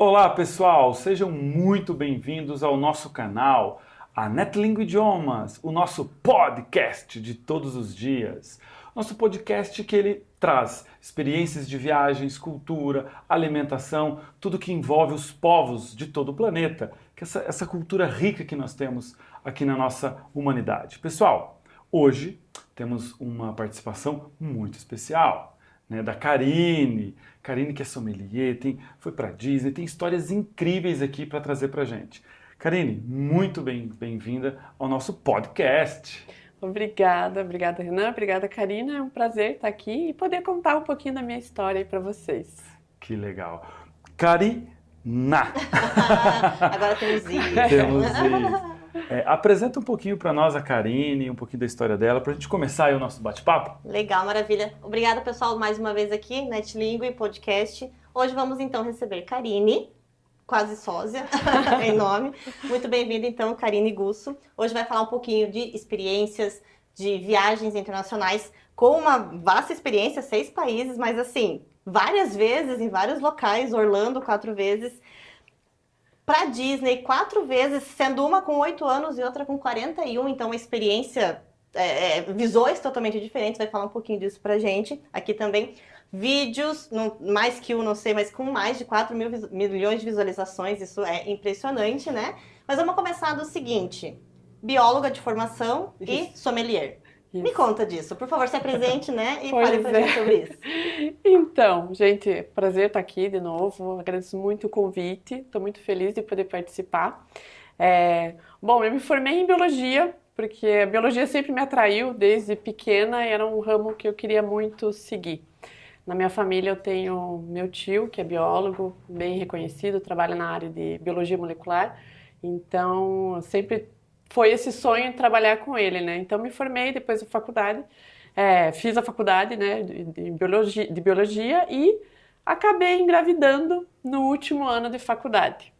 Olá pessoal, sejam muito bem-vindos ao nosso canal, a NetLingo Idiomas, o nosso podcast de todos os dias. Nosso podcast que ele traz experiências de viagens, cultura, alimentação, tudo que envolve os povos de todo o planeta, que essa cultura rica que nós temos aqui na nossa humanidade. Pessoal, hoje temos uma participação muito especial, né, da Karine. Karine que é sommelier, foi para Disney, tem histórias incríveis aqui para trazer para gente. Karine, muito bem-vinda ao nosso podcast. Obrigada Renan, obrigada Karina, é um prazer estar aqui e poder contar um pouquinho da minha história aí para vocês. Que legal. Karina. Agora temos isso. Temos isso. Apresenta um pouquinho para nós a Karine, um pouquinho da história dela, para a gente começar aí o nosso bate-papo. Legal, maravilha. Obrigada, pessoal, mais uma vez aqui, NetLingo e podcast. Hoje vamos, então, receber Karine, quase sósia, em nome. Muito bem-vinda, então, Karine Gusso. Hoje vai falar um pouquinho de experiências, de viagens internacionais, com uma vasta experiência, 6 países, mas assim, várias vezes, em vários locais, Orlando 4 vezes, para Disney 4 vezes, sendo uma com 8 anos e outra com 41, então uma experiência, visões totalmente diferentes, vai falar um pouquinho disso pra gente. Aqui também, vídeos, mais que um, não sei, mas com mais de 4 milhões de visualizações, isso é impressionante, né? Mas vamos começar do seguinte, bióloga de formação e sommelier. Isso. Me conta disso, por favor, se apresente, né? E fale pra gente sobre isso. Então, gente, prazer estar aqui de novo. Agradeço muito o convite. Estou muito feliz de poder participar. Bom, eu me formei em biologia, porque a biologia sempre me atraiu desde pequena e era um ramo que eu queria muito seguir. Na minha família eu tenho meu tio, que é biólogo, bem reconhecido, trabalha na área de biologia molecular. Então, sempre foi esse sonho de trabalhar com ele, né? Então me formei depois da faculdade, fiz a faculdade, né, de biologia e acabei engravidando no último ano de faculdade.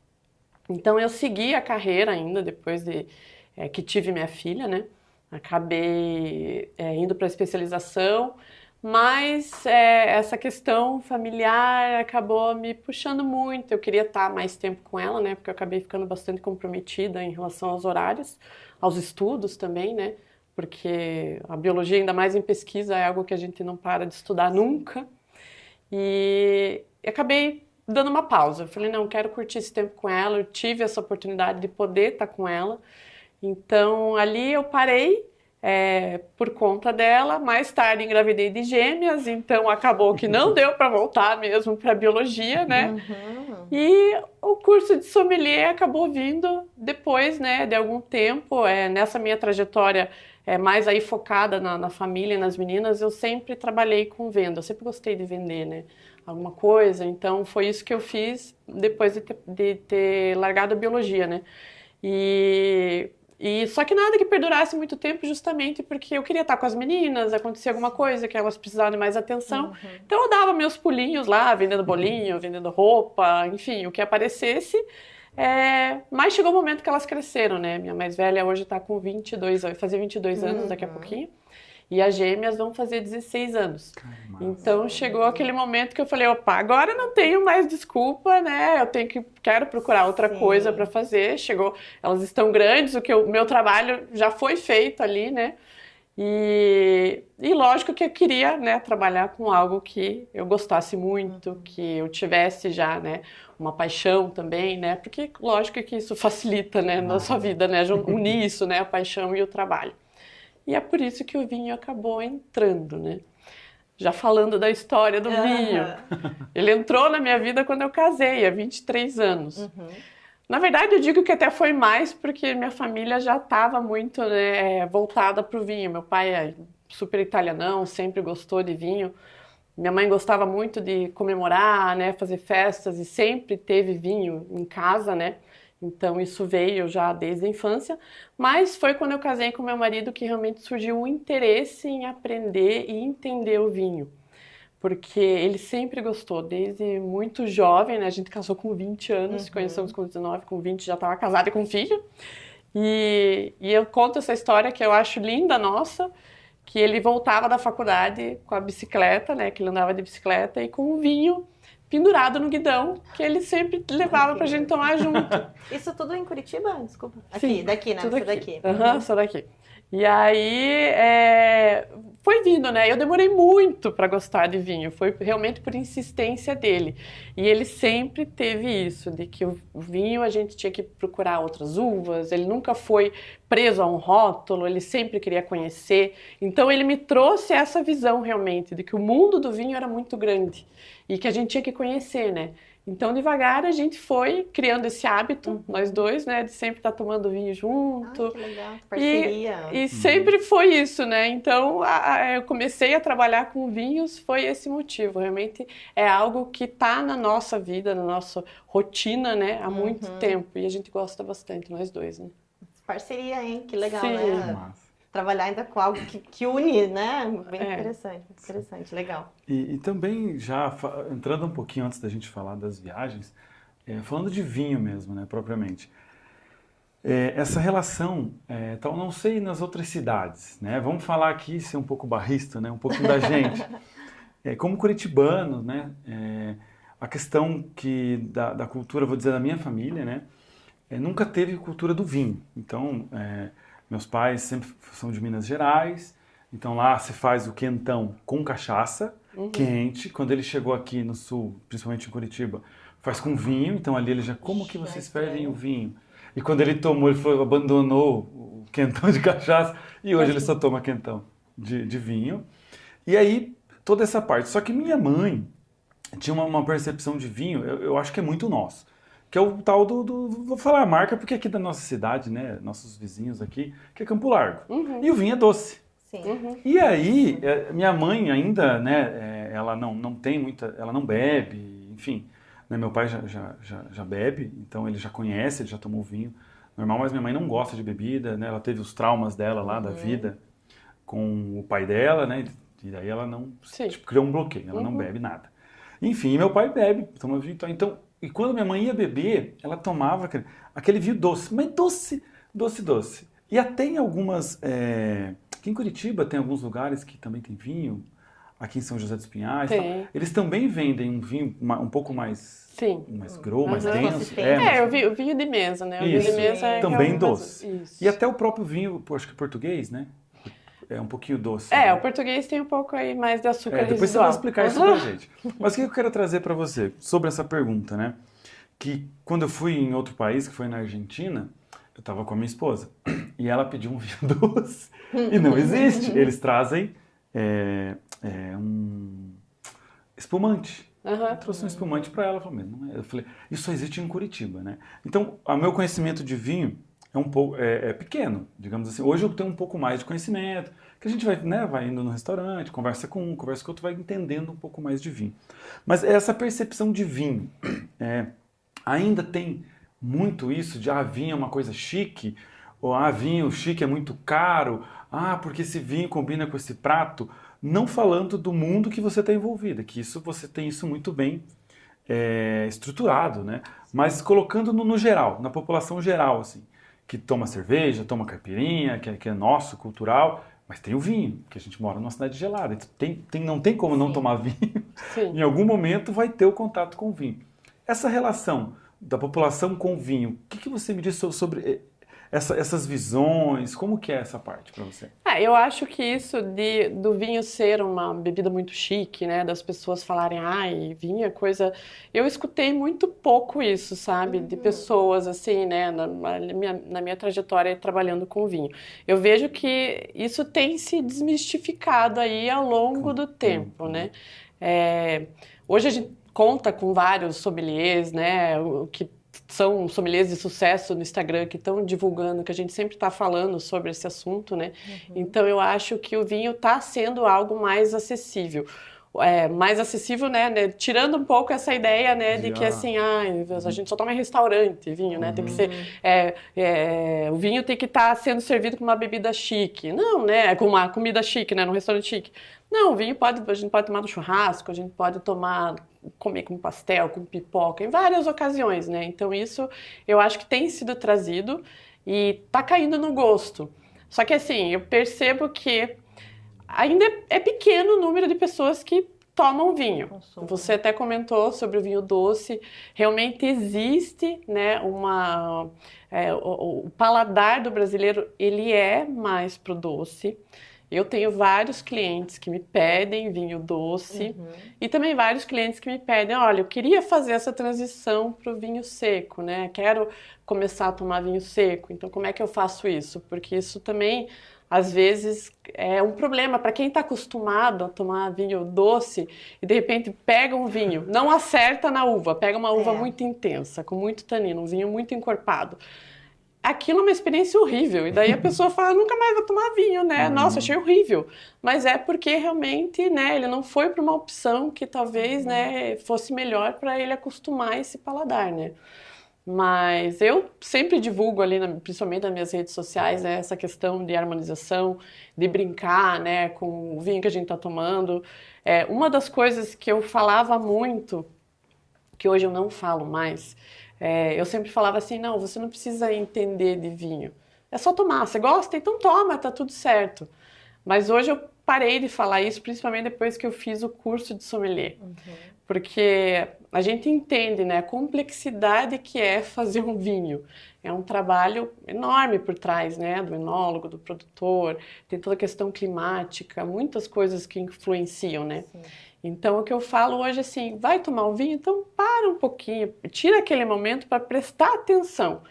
Então eu segui a carreira ainda depois que tive minha filha, né? Acabei indo para a especialização, mas essa questão familiar acabou me puxando muito. Eu queria estar mais tempo com ela, né? Porque eu acabei ficando bastante comprometida em relação aos horários, aos estudos também, né? Porque a biologia, ainda mais em pesquisa, é algo que a gente não para de estudar nunca. E acabei dando uma pausa. Eu falei, não, quero curtir esse tempo com ela. Eu tive essa oportunidade de poder estar com ela. Então, ali eu parei. Por conta dela, mais tarde engravidei de gêmeas, então acabou que não deu para voltar mesmo para biologia, né? Uhum. E o curso de sommelier acabou vindo depois, né, de algum tempo. Nessa minha trajetória mais aí focada na família e nas meninas, eu sempre trabalhei com venda, eu sempre gostei de vender, né? Alguma coisa, então foi isso que eu fiz depois de ter largado a biologia, né? E só que nada que perdurasse muito tempo, justamente porque eu queria estar com as meninas, acontecia alguma coisa que elas precisavam de mais atenção. Uhum. Então eu dava meus pulinhos lá, vendendo bolinho, vendendo roupa, enfim, o que aparecesse. Mas chegou o momento que elas cresceram, né? Minha mais velha hoje está com 22, vai fazer 22 anos daqui a pouquinho. E as gêmeas vão fazer 16 anos. Então chegou aquele momento que eu falei, opa, agora não tenho mais desculpa, né? Quero procurar outra coisa para fazer. Chegou, elas estão grandes, o meu trabalho já foi feito ali, né? E lógico que eu queria, né, trabalhar com algo que eu gostasse muito, que eu tivesse já, né, uma paixão também, né? Porque lógico que isso facilita, né, na sua vida, né? Unir isso, né, a paixão e o trabalho. E é por isso que o vinho acabou entrando, né? Já falando da história do vinho. Ele entrou na minha vida quando eu casei, há 23 anos. Uhum. Na verdade, eu digo que até foi mais porque minha família já estava muito, né, voltada para o vinho. Meu pai é super italianão, sempre gostou de vinho. Minha mãe gostava muito de comemorar, né, fazer festas e sempre teve vinho em casa, né? Então isso veio já desde a infância, mas foi quando eu casei com meu marido que realmente surgiu o interesse em aprender e entender o vinho. Porque ele sempre gostou, desde muito jovem, né? A gente casou com 20 anos, conhecemos com 19, com 20 já estava casada e com filho. E eu conto essa história que eu acho linda, nossa, que ele voltava da faculdade com a bicicleta, né? Que ele andava de bicicleta e com o vinho pendurado no guidão, que ele sempre levava pra gente tomar junto. Isso tudo em Curitiba? Desculpa. Sim, Aqui, daqui, né? tudo Você aqui. daqui. Sou daqui. E aí, foi vindo, né? Eu demorei muito para gostar de vinho, foi realmente por insistência dele. E ele sempre teve isso, de que o vinho a gente tinha que procurar outras uvas, ele nunca foi preso a um rótulo, ele sempre queria conhecer. Então ele me trouxe essa visão realmente, de que o mundo do vinho era muito grande e que a gente tinha que conhecer, né? Então, devagar, a gente foi criando esse hábito, nós dois, né, de sempre estar tomando vinho junto. Que legal, parceria. E sempre foi isso, né? Então, eu comecei a trabalhar com vinhos, foi esse motivo. Realmente é algo que está na nossa vida, na nossa rotina, né, há muito tempo. E a gente gosta bastante, nós dois, né? Parceria, hein? Que legal, Sim. né? Trabalhar ainda com algo que une, né? Bem interessante, legal. E também, já entrando um pouquinho antes da gente falar das viagens, falando de vinho mesmo, né, propriamente. Essa relação, tal, não sei nas outras cidades, né? Vamos falar aqui, ser um pouco barrista, né? Um pouquinho da gente. Como curitibano, né? A questão da cultura, vou dizer, da minha família, né? Nunca teve cultura do vinho. Então, meus pais sempre são de Minas Gerais, então lá se faz o quentão com cachaça, quente. Quando ele chegou aqui no sul, principalmente em Curitiba, faz com vinho, então ali ele já, como que vocês fervem o vinho? E quando ele tomou, ele abandonou o quentão de cachaça e hoje ele só toma quentão de vinho. E aí, toda essa parte. Só que minha mãe tinha uma percepção de vinho, eu acho que é muito nosso. Que é o tal vou falar a marca, porque aqui da nossa cidade, né, nossos vizinhos aqui, que é Campo Largo. E o vinho é doce. Sim. E aí, minha mãe ainda, né, ela não tem muita, ela não bebe, enfim. Né, meu pai já bebe, então ele já conhece, ele já tomou vinho normal, mas minha mãe não gosta de bebida, né, ela teve os traumas dela lá da vida com o pai dela, né, e daí ela não, tipo, criou um bloqueio, ela não bebe nada. Enfim, meu pai bebe, toma vinho, então... E quando minha mãe ia beber, ela tomava aquele vinho doce, mas doce. E até em algumas... aqui em Curitiba tem alguns lugares que também tem vinho, aqui em São José dos Pinhais. Eles também vendem um vinho um pouco mais... mais grosso, mais denso. O vinho de mesa, né? O Isso, vinho de mesa é também doce. Isso. E até o próprio vinho, acho que português, né? É um pouquinho doce. O português tem um pouco aí mais de açúcar residual. Depois você vai explicar isso pra gente. Mas o que eu quero trazer para você sobre essa pergunta, né? Que quando eu fui em outro país, que foi na Argentina, eu estava com a minha esposa e ela pediu um vinho doce e não existe. Eles trazem um espumante. Eu trouxe um espumante para ela. Eu falei, isso só existe em Curitiba, né? Então, o meu conhecimento de vinho é um pouco pequeno, digamos assim. Hoje eu tenho um pouco mais de conhecimento, que a gente vai indo no restaurante, conversa com um, conversa com outro, vai entendendo um pouco mais de vinho. Mas essa percepção de vinho, ainda tem muito isso de vinho é uma coisa chique, ou vinho chique é muito caro, porque esse vinho combina com esse prato, não falando do mundo que você está envolvida, que isso você tem isso muito bem estruturado, né? Mas colocando no geral, na população geral, assim, que toma cerveja, toma caipirinha, que é nosso, cultural, mas tem o vinho, que a gente mora numa cidade gelada, então não tem como não tomar vinho. Em algum momento vai ter o contato com o vinho. Essa relação da população com o vinho, o que você me diz sobre essas visões? Como que é essa parte para você? Eu acho que isso do vinho ser uma bebida muito chique, né? Das pessoas falarem, vinho é coisa... Eu escutei muito pouco isso, sabe? De pessoas, assim, né? Na minha trajetória trabalhando com vinho. Eu vejo que isso tem se desmistificado aí ao longo do tempo, né? Hoje a gente conta com vários sommeliers, né, que são sommeliers de sucesso no Instagram, que estão divulgando, que a gente sempre está falando sobre esse assunto, né? Então eu acho que o vinho está sendo algo mais acessível. Mais acessível, né? Tirando um pouco essa ideia, né, de que assim, a gente só toma em restaurante vinho, né? Tem que ser, o vinho tem que estar sendo servido com uma bebida chique. Não, né? Com uma comida chique, né? Num restaurante chique. Não, o vinho a gente pode tomar no churrasco, a gente pode comer com pastel, com pipoca, em várias ocasiões, né? Então isso eu acho que tem sido trazido e tá caindo no gosto. Só que assim, eu percebo que ainda é pequeno o número de pessoas que tomam vinho. Consumo. Você até comentou sobre o vinho doce. Realmente existe, né, o paladar do brasileiro, ele é mais pro doce. Eu tenho vários clientes que me pedem vinho doce e também vários clientes que me pedem, olha, eu queria fazer essa transição para o vinho seco, né? Quero começar a tomar vinho seco, então como é que eu faço isso? Porque isso também, às vezes, é um problema para quem está acostumado a tomar vinho doce e de repente pega um vinho, não acerta na uva, pega uma uva muito intensa, com muito tanino, um vinho muito encorpado. Aquilo é uma experiência horrível, e daí a pessoa fala, nunca mais vou tomar vinho, né? Nossa, achei horrível. Mas é porque realmente, né, ele não foi para uma opção que talvez, né, fosse melhor para ele acostumar esse paladar, né? Mas eu sempre divulgo ali, principalmente nas minhas redes sociais, né, essa questão de harmonização, de brincar, né, com o vinho que a gente está tomando. Uma das coisas que eu falava muito, que hoje eu não falo mais, eu sempre falava assim, não, você não precisa entender de vinho, é só tomar, você gosta? Então toma, tá tudo certo. Mas hoje eu parei de falar isso, principalmente depois que eu fiz o curso de sommelier, porque a gente entende, né, a complexidade que é fazer um vinho. É um trabalho enorme por trás, né, do enólogo, do produtor, tem toda a questão climática, muitas coisas que influenciam, né? Sim. Então, o que eu falo hoje é assim, vai tomar um vinho? Então, para um pouquinho, tira aquele momento para prestar atenção.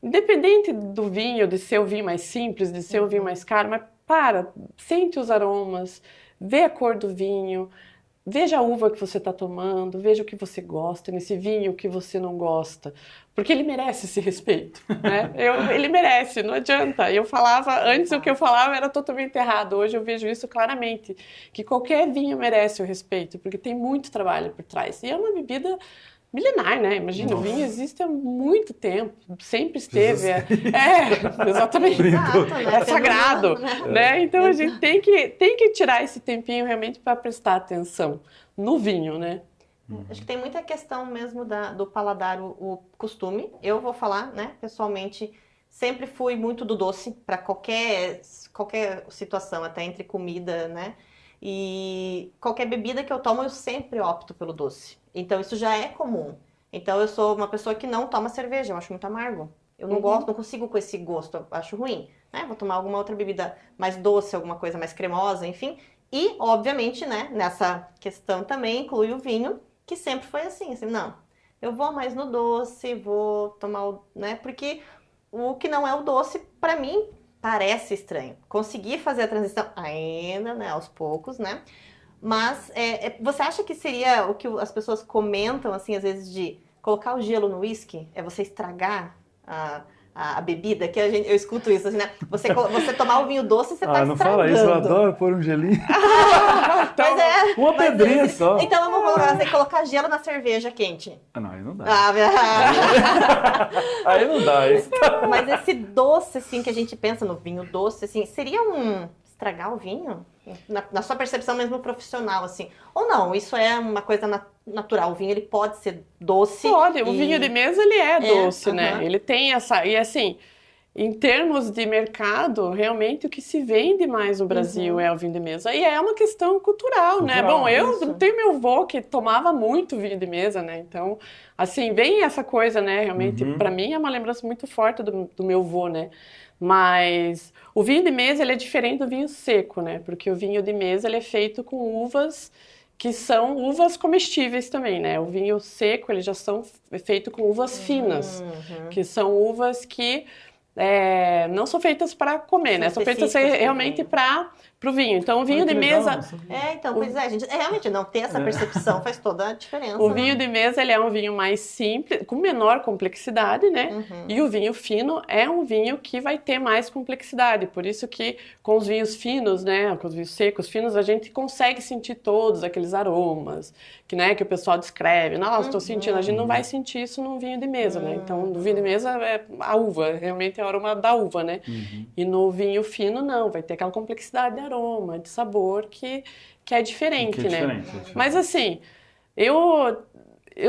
Independente do vinho, de ser o vinho mais simples, de ser o vinho mais caro, mas sente os aromas, vê a cor do vinho, veja a uva que você está tomando, veja o que você gosta nesse vinho, o que você não gosta. Porque ele merece esse respeito, né? Ele merece, não adianta. Eu falava, antes o que eu falava era totalmente errado. Hoje eu vejo isso claramente, que qualquer vinho merece o respeito, porque tem muito trabalho por trás. E é uma bebida milenar, né? Imagina, o vinho existe há muito tempo, sempre esteve. Exatamente. Exato, né? É sagrado, né? Então a gente tem que tirar esse tempinho realmente para prestar atenção no vinho, né? Acho que tem muita questão mesmo do paladar, o costume. Eu vou falar, né, pessoalmente, sempre fui muito do doce para qualquer situação, até entre comida, né? E qualquer bebida que eu tomo, eu sempre opto pelo doce. Então isso já é comum. Então eu sou uma pessoa que não toma cerveja, eu acho muito amargo. Eu não gosto, não consigo com esse gosto, eu acho ruim, né? Vou tomar alguma outra bebida mais doce, alguma coisa mais cremosa, enfim. E, obviamente, né, nessa questão também inclui o vinho, que sempre foi assim, não, eu vou mais no doce, vou tomar né, porque o que não é o doce, para mim, parece estranho. Consegui fazer a transição ainda, né, aos poucos, né, mas você acha que seria o que as pessoas comentam, assim, às vezes, de colocar o gelo no whisky, é você estragar a bebida, que eu escuto isso, assim, né? Você tomar o vinho doce, você tá não estragando. Fala isso, eu adoro pôr um gelinho. Mas uma pedrinha só. Então vamos colocar gelo na cerveja quente. Não, aí não dá. Aí não dá. Isso. Mas esse doce, assim, que a gente pensa no vinho doce, assim, seria estragar o vinho? Na sua percepção mesmo profissional, assim. Ou não, isso é uma coisa natural. O vinho, ele pode ser doce. Pode, o vinho de mesa, ele é doce, né? Ele tem essa... E assim, em termos de mercado, realmente o que se vende mais no Brasil é o vinho de mesa. E é uma questão cultural, né? Bom, eu tenho meu avô que tomava muito vinho de mesa, né? Então, assim, vem essa coisa, né? Realmente, pra mim, é uma lembrança muito forte do meu avô, né? Mas o vinho de mesa, ele é diferente do vinho seco, né? Porque o vinho de mesa, ele é feito com uvas que são uvas comestíveis também, né? O vinho seco, eles já são feitos com uvas finas, que são uvas que não são feitas para comer, né? São feitas realmente para o vinho. Então, o vinho de mesa... Pois é, gente, realmente não ter essa percepção faz toda a diferença. O vinho de mesa, ele é um vinho mais simples, com menor complexidade, né? E o vinho fino é um vinho que vai ter mais complexidade. Por isso que com os vinhos finos, né? Com os vinhos secos, finos, a gente consegue sentir todos aqueles aromas que o pessoal descreve. Nossa, estou sentindo. A gente não vai sentir isso num vinho de mesa, né? Então, no vinho de mesa é a uva, realmente é o aroma da uva, né? E no vinho fino, não. Vai ter aquela complexidade de aroma, de sabor que é diferente, né? Diferente. Mas assim, eu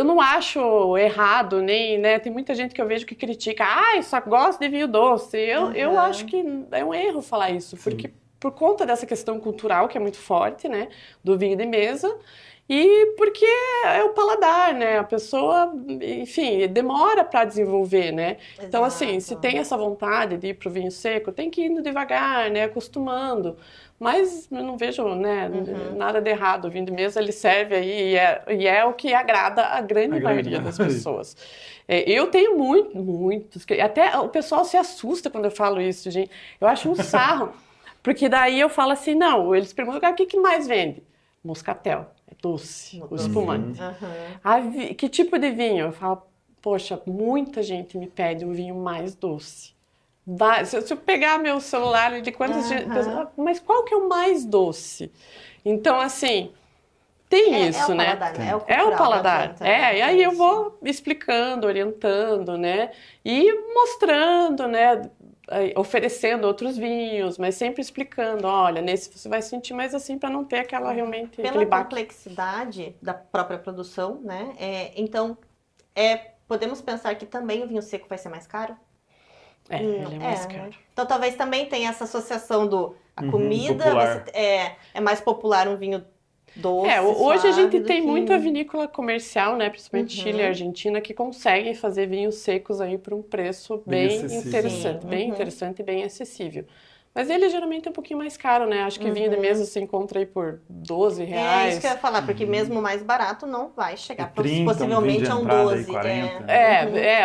não acho errado, nem, né? Tem muita gente que eu vejo que critica, só gosto de vinho doce. Eu acho que é um erro falar isso, porque por conta dessa questão cultural que é muito forte, né, do vinho de mesa, e porque é o paladar, né? A pessoa, enfim, demora para desenvolver, né? Então, assim, se tem essa vontade de ir pro vinho seco, tem que ir indo devagar, né? Acostumando. Mas eu não vejo, né, nada de errado. O vinho de mesa, ele serve aí e é o que agrada a grande maioria das pessoas. Eu tenho muitos, até o pessoal se assusta quando eu falo isso, gente. Eu acho um sarro, porque daí eu falo assim, não, eles perguntam, o que mais vende? Moscatel, é doce, o espumante. Que tipo de vinho? Eu falo, poxa, muita gente me pede um vinho mais doce. Se eu pegar meu celular de quantas pessoas, mas qual que é o mais doce? Então, assim, tem isso, né? É o paladar. E aí eu vou explicando, orientando, né? E mostrando, né? Oferecendo outros vinhos, mas sempre explicando, olha, nesse você vai sentir mais assim para não ter aquela realmente... Pela complexidade da própria produção, né? Então, podemos pensar que também o vinho seco vai ser mais caro? Ele é mais caro. Então, talvez também tenha essa associação a comida, é mais popular um vinho doce, hoje a gente tem muita vinícola comercial, né, principalmente Chile e Argentina, que conseguem fazer vinhos secos aí por um preço bem interessante, bem interessante e bem acessível. Mas ele geralmente é um pouquinho mais caro, né? Acho que vinho de mesa você encontra aí por R$12. É isso que eu ia falar, porque mesmo o mais barato não vai chegar possivelmente a um 12.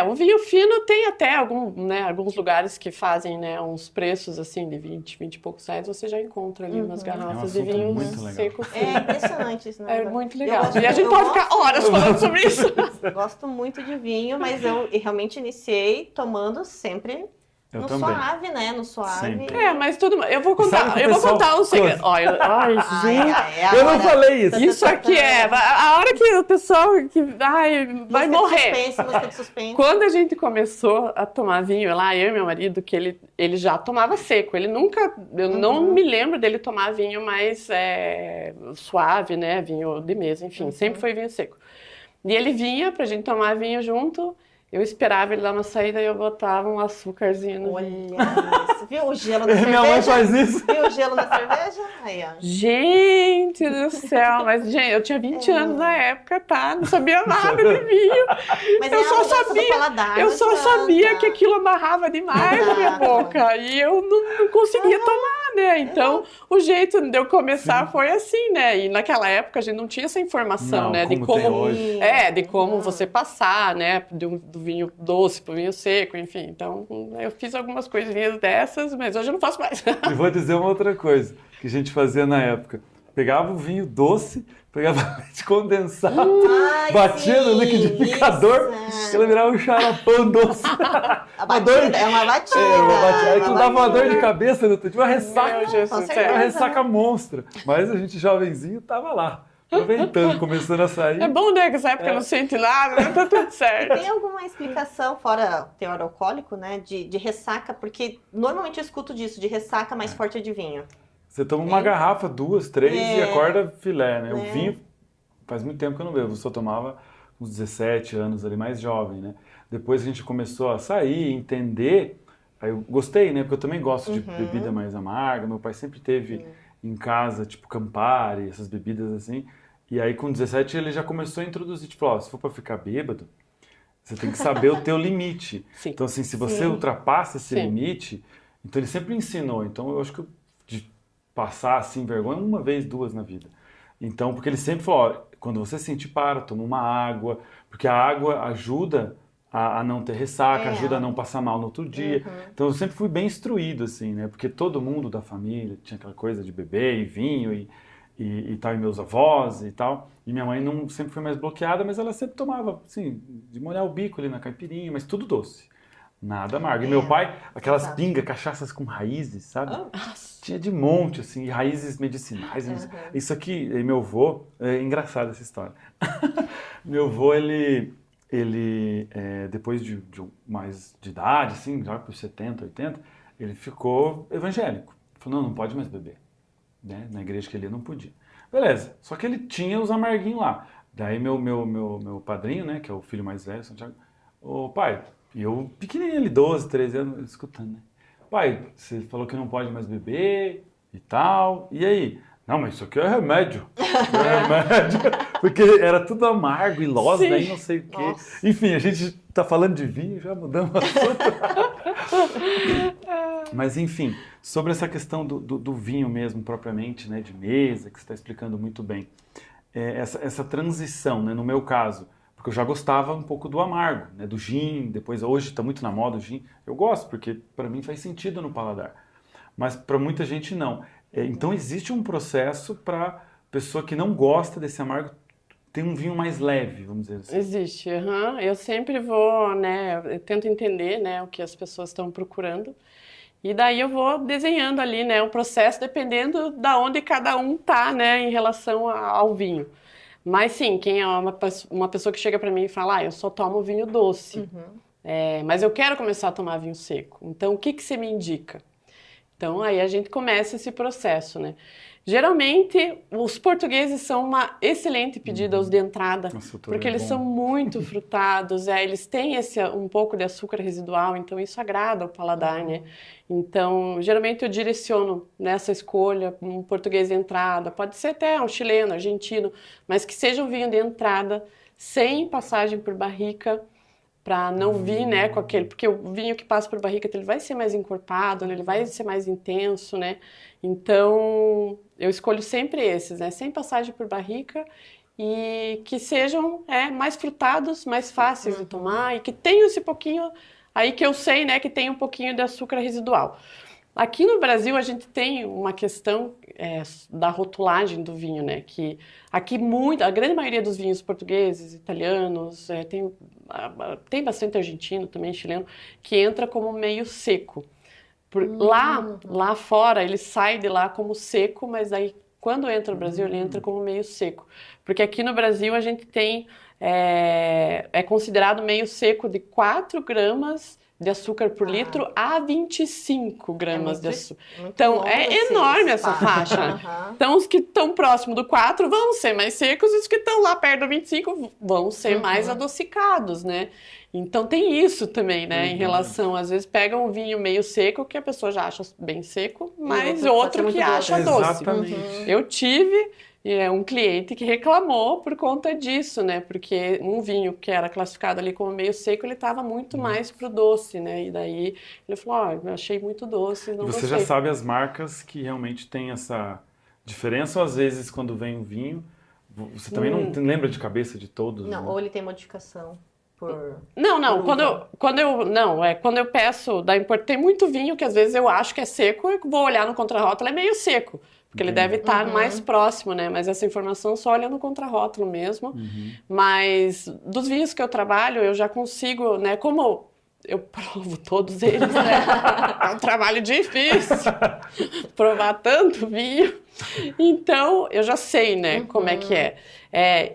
O vinho fino tem até alguns lugares que fazem, né, uns preços assim de 20 e poucos reais, você já encontra ali umas garrafas de vinho seco. É impressionante isso, né? É muito legal. E a gente pode ficar horas falando sobre isso. Gosto muito de vinho, mas eu realmente iniciei tomando sempre... suave, né? No suave. Sempre. Mas tudo... Eu vou contar um segredo. Ai, gente... Eu não falei isso. Isso aqui a hora que o pessoal vai morrer. Música de suspense. Quando a gente começou a tomar vinho lá, eu e meu marido, que ele já tomava seco. Ele nunca... Eu não me lembro dele tomar vinho mais suave, né? Vinho de mesa, enfim. Sempre foi vinho seco. E ele vinha pra gente tomar vinho junto... Eu esperava ele dar uma saída e eu botava um açúcarzinho no vinho. Olha isso. Viu o gelo na cerveja? Minha mãe faz isso. Viu o gelo na cerveja? Aí, ó. Gente do céu. Mas, gente, eu tinha 20 anos na época, tá? Não sabia nada de vinho. Mas eu só sabia que aquilo amarrava demais na minha boca. E eu não conseguia tomar, né? Então, o jeito de eu começar foi assim, né? E naquela época a gente não tinha essa informação, né? De como você passar, né? Do vinho doce pro vinho seco, enfim. Então, eu fiz algumas coisinhas dessas, mas hoje eu não faço mais. E vou dizer uma outra coisa que a gente fazia na época. Pegava o vinho doce, pegava leite condensado, batia no liquidificador, ela virava um xaropão doce. É uma batida. Aí tu dava uma dor de cabeça, né? Tu tinha uma ressaca, uma ressaca monstra. Mas a gente, jovenzinho, tava lá. Aproveitando, começando a sair. É bom, né? Que essa época não sente nada, né? Tá tudo certo. Tem alguma explicação, fora teor alcoólico, né? De ressaca? Porque normalmente eu escuto disso, de ressaca mais forte de vinho. Você toma uma garrafa, 2, 3 e acorda filé, né? O vinho, faz muito tempo que eu não bebo. Eu só tomava uns 17 anos ali, mais jovem, né? Depois a gente começou a sair, entender. Aí eu gostei, né? Porque eu também gosto de bebida mais amarga. Meu pai sempre teve em casa, tipo Campari, essas bebidas assim. E aí, com 17, ele já começou a introduzir, tipo, ó, se for pra ficar bêbado, você tem que saber o teu limite. Sim. Então, assim, se você ultrapassa esse limite, então ele sempre ensinou. Então, eu acho que de passar, assim, vergonha uma vez, 2 na vida. Então, porque ele sempre falou, ó, quando você sentir, toma uma água, porque a água ajuda a não ter ressaca, ajuda a não passar mal no outro dia. Então, eu sempre fui bem instruído, assim, né? Porque todo mundo da família tinha aquela coisa de beber e vinho e tal, e meus avós e tal. E minha mãe não sempre foi mais bloqueada, mas ela sempre tomava, assim, de molhar o bico ali na caipirinha, mas tudo doce. Nada amargo. E meu pai, aquelas pingas, cachaças com raízes, sabe? Tinha de monte, assim, raízes medicinais. Isso aqui, e meu avô, é engraçada essa história. Meu avô, ele depois de mais de idade, assim, já por 70, 80, ele ficou evangélico. Falou, não pode mais beber. Né? Na igreja que ele ia, não podia. Beleza, só que ele tinha os amarguinhos lá. Daí meu padrinho, né, que é o filho mais velho, Santiago, ô pai, e eu pequenininho ali, 12, 13 anos, escutando, né? Pai, você falou que não pode mais beber, e tal. E aí? Não, mas isso aqui é remédio. É remédio. Porque era tudo amargo e loz, né? E não sei o quê. Nossa. Enfim, a gente tá falando de vinho, já mudamos o assunto. Mas enfim, sobre essa questão do vinho mesmo, propriamente, né? De mesa, que você está explicando muito bem. Essa transição, né? No meu caso, porque eu já gostava um pouco do amargo, né? Do gin, depois hoje está muito na moda o gin. Eu gosto, porque para mim faz sentido no paladar. Mas para muita gente não. Então existe um processo para pessoa que não gosta desse amargo ter um vinho mais leve, vamos dizer assim. Existe, eu sempre vou, né, eu tento entender, né, o que as pessoas estão procurando, e daí eu vou desenhando ali, né, o processo dependendo da onde cada um tá, né, em relação ao vinho. Mas sim, quem é uma pessoa que chega para mim e fala, eu só tomo vinho doce, mas eu quero começar a tomar vinho seco, então o que você me indica? Então, aí a gente começa esse processo, né? Geralmente, os portugueses são uma excelente pedida aos de entrada, Nossa, porque eles são muito frutados, eles têm um pouco de açúcar residual, então isso agrada ao paladar, né? Então, geralmente eu direciono nessa escolha um português de entrada, pode ser até um chileno, argentino, mas que seja um vinho de entrada, sem passagem por barrica, para não vir, né, com aquele, porque o vinho que passa por barrica ele vai ser mais encorpado, né, ele vai ser mais intenso, né, então eu escolho sempre esses, né, sem passagem por barrica e que sejam mais frutados, mais fáceis de tomar e que tenham esse pouquinho, aí que eu sei, né, que tem um pouquinho de açúcar residual. Aqui no Brasil a gente tem uma questão da rotulagem do vinho, né? Que aqui a grande maioria dos vinhos portugueses, italianos, tem bastante argentino também, chileno, que entra como meio seco. Lá fora ele sai de lá como seco, mas aí quando entra no Brasil ele entra como meio seco. Porque aqui no Brasil a gente tem, é considerado meio seco de 4 gramas de açúcar por litro a 25 gramas de açúcar. Então, é enorme essa faixa. Então, os que estão próximo do 4 vão ser mais secos e os que estão lá perto do 25 vão ser mais adocicados, né? Então, tem isso também, né? Em relação, às vezes, pega um vinho meio seco que a pessoa já acha bem seco, mas outro que acha doce. Eu tive um cliente que reclamou por conta disso, né? Porque um vinho que era classificado ali como meio seco, ele estava muito mais pro doce, né? E daí ele falou, eu achei muito doce, não gostei. Você já sabe as marcas que realmente tem essa diferença, ou às vezes quando vem um vinho, você também não lembra de cabeça de todos? Não, né? ou ele tem modificação por... Não, quando eu peço tem muito vinho que às vezes eu acho que é seco, eu vou olhar no contrarótulo, é meio seco. Porque ele deve estar mais próximo, né? Mas essa informação só olha no contrarótulo mesmo. Mas dos vinhos que eu trabalho, eu já consigo, né? Como eu provo todos eles, né? É um trabalho difícil provar tanto vinho. Então, eu já sei, né? Como é que é.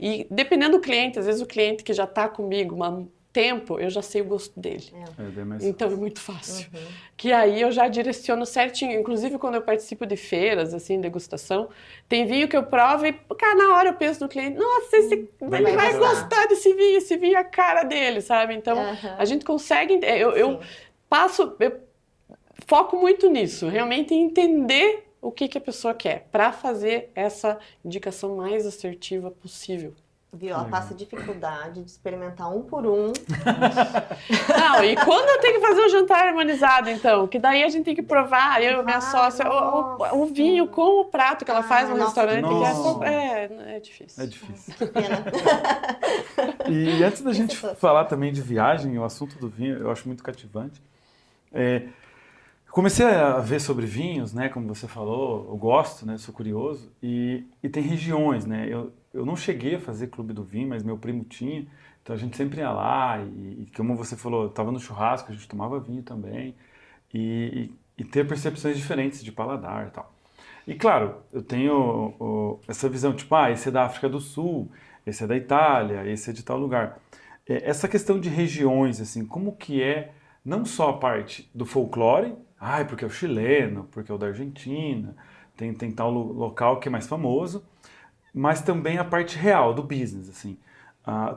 E dependendo do cliente, às vezes o cliente que já está comigo tempo, eu já sei o gosto dele. Então é muito fácil. Que aí eu já direciono certinho. Inclusive, quando eu participo de feiras, assim, degustação, tem vinho que eu provo e, cara, na hora eu penso no cliente, nossa, ele vai gostar desse vinho, esse vinho é a cara dele, sabe? Então, a gente consegue... Eu foco muito nisso, realmente em entender o que a pessoa quer, para fazer essa indicação mais assertiva possível. Viu? Ela passa dificuldade de experimentar um por um. Não, e quando eu tenho que fazer um jantar harmonizado, então? Que daí a gente tem que provar, eu e minha sócia, o vinho com o prato que ela faz no restaurante. É difícil. É difícil. E antes da gente falar também de viagem, o assunto do vinho, eu acho muito cativante. Comecei a ver sobre vinhos, né? Como você falou, eu gosto, né? Sou curioso. E tem regiões, né? Eu não cheguei a fazer clube do vinho, mas meu primo tinha. Então a gente sempre ia lá e como você falou, eu estava no churrasco, a gente tomava vinho também. E ter percepções diferentes de paladar e tal. E claro, eu tenho essa visão, tipo, esse é da África do Sul, esse é da Itália, esse é de tal lugar. Essa questão de regiões, assim, como que é não só a parte do folclore, porque é o chileno, porque é o da Argentina, tem tal local que é mais famoso, mas também a parte real do business, assim.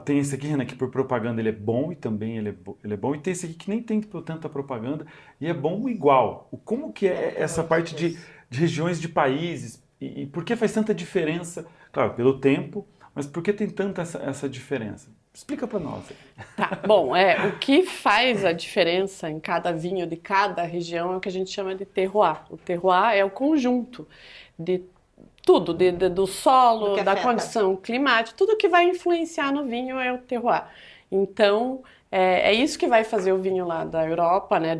Tem esse aqui, Renan, que por propaganda ele é bom e também ele é bom, e tem esse aqui que nem tem tanta propaganda e é bom igual. Como que é essa parte de regiões de países e por que faz tanta diferença? Claro, pelo tempo, mas por que tem tanta essa diferença? Explica para nós. Tá, bom, o que faz a diferença em cada vinho de cada região é o que a gente chama de terroir. O terroir é o conjunto de tudo, do solo, da condição climática, tudo que vai influenciar no vinho é o terroir. Então, é isso que vai fazer o vinho lá da Europa, né,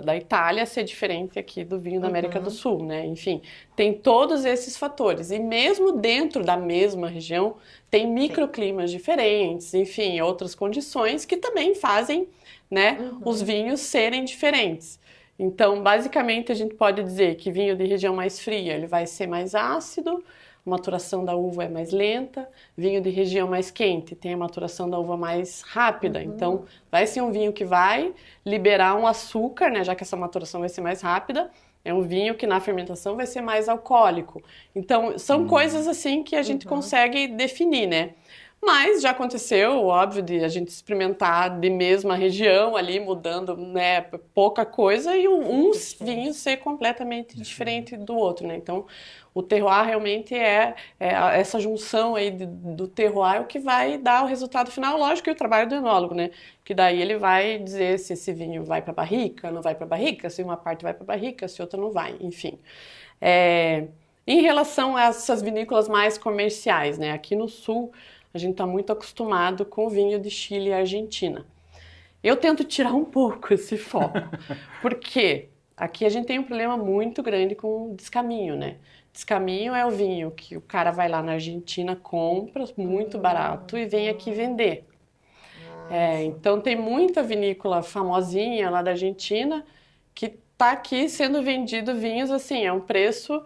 da Itália, ser diferente aqui do vinho da América do Sul, né? Enfim, tem todos esses fatores. E mesmo dentro da mesma região, tem microclimas diferentes, enfim, outras condições que também fazem, né, os vinhos serem diferentes. Então, basicamente, a gente pode dizer que vinho de região mais fria, ele vai ser mais ácido, a maturação da uva é mais lenta. Vinho de região mais quente tem a maturação da uva mais rápida. Então, vai ser um vinho que vai liberar um açúcar, né, já que essa maturação vai ser mais rápida. É um vinho que na fermentação vai ser mais alcoólico. Então, são coisas assim que a gente consegue definir, né? Mas já aconteceu, óbvio, de a gente experimentar de mesma região ali, mudando, né, pouca coisa, e uns vinhos ser completamente diferente do outro, né? Então, o terroir realmente é essa junção aí do terroir é o que vai dar o resultado final. Lógico que o trabalho do enólogo, né? Que daí ele vai dizer se esse vinho vai para barrica, não vai para barrica, se uma parte vai para barrica, se outra não vai, enfim. Em relação a essas vinícolas mais comerciais, né? Aqui no sul, a gente está muito acostumado com o vinho de Chile e Argentina. Eu tento tirar um pouco esse foco, porque aqui a gente tem um problema muito grande com descaminho, né? Descaminho é o vinho que o cara vai lá na Argentina, compra muito barato e vem aqui vender. Então tem muita vinícola famosinha lá da Argentina que está aqui sendo vendido vinhos assim, é um preço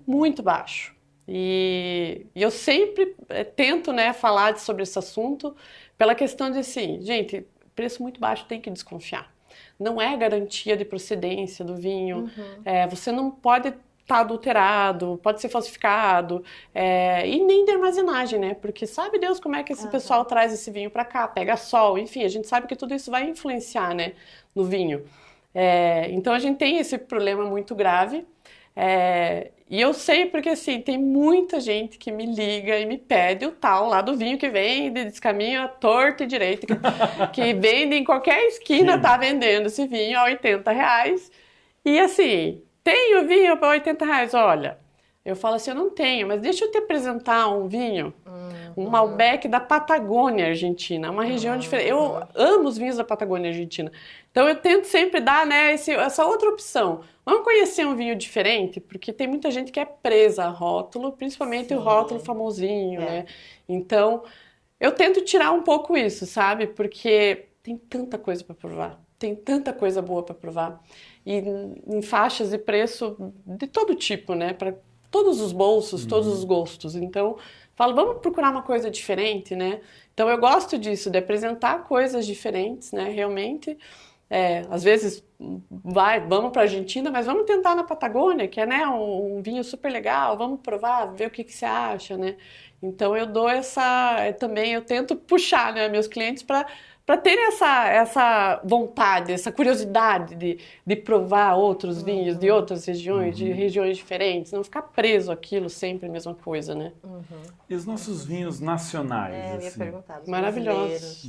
muito baixo. E eu sempre tento, né, falar sobre esse assunto pela questão de assim, gente, preço muito baixo tem que desconfiar. Não é garantia de procedência do vinho, você não pode estar adulterado, pode ser falsificado, e nem de armazenagem, né? Porque sabe Deus como é que esse pessoal traz esse vinho para cá, pega sol, enfim, a gente sabe que tudo isso vai influenciar, né, no vinho. Então a gente tem esse problema muito grave. E eu sei porque assim, tem muita gente que me liga e me pede o tal lá do vinho que vende descaminho à torta e direito, que vende em qualquer esquina, tá vendendo esse vinho a R$80. E assim, tem o vinho para R$80? Olha, eu falo assim, eu não tenho, mas deixa eu te apresentar um vinho, um Malbec da Patagônia Argentina, uma região diferente. Eu amo os vinhos da Patagônia Argentina. Então eu tento sempre dar, né, essa outra opção. Vamos conhecer um vinho diferente, porque tem muita gente que é presa a rótulo, principalmente o rótulo famosinho, né? Então eu tento tirar um pouco isso, sabe? Porque tem tanta coisa para provar, tem tanta coisa boa para provar. E em faixas de preço de todo tipo, né? Para todos os bolsos, todos os gostos. Então, falo, vamos procurar uma coisa diferente, né? Então, eu gosto disso, de apresentar coisas diferentes, né? Realmente, às vezes, vamos para a Argentina, mas vamos tentar na Patagônia, que é, né, um vinho super legal, vamos provar, ver o que você acha, né? Então, eu dou também eu tento puxar, né, meus clientes para terem essa vontade, essa curiosidade de provar outros vinhos de outras regiões, de regiões diferentes, não ficar preso àquilo sempre a mesma coisa, né? E os nossos vinhos nacionais? Eu ia assim? perguntar. Maravilhosos.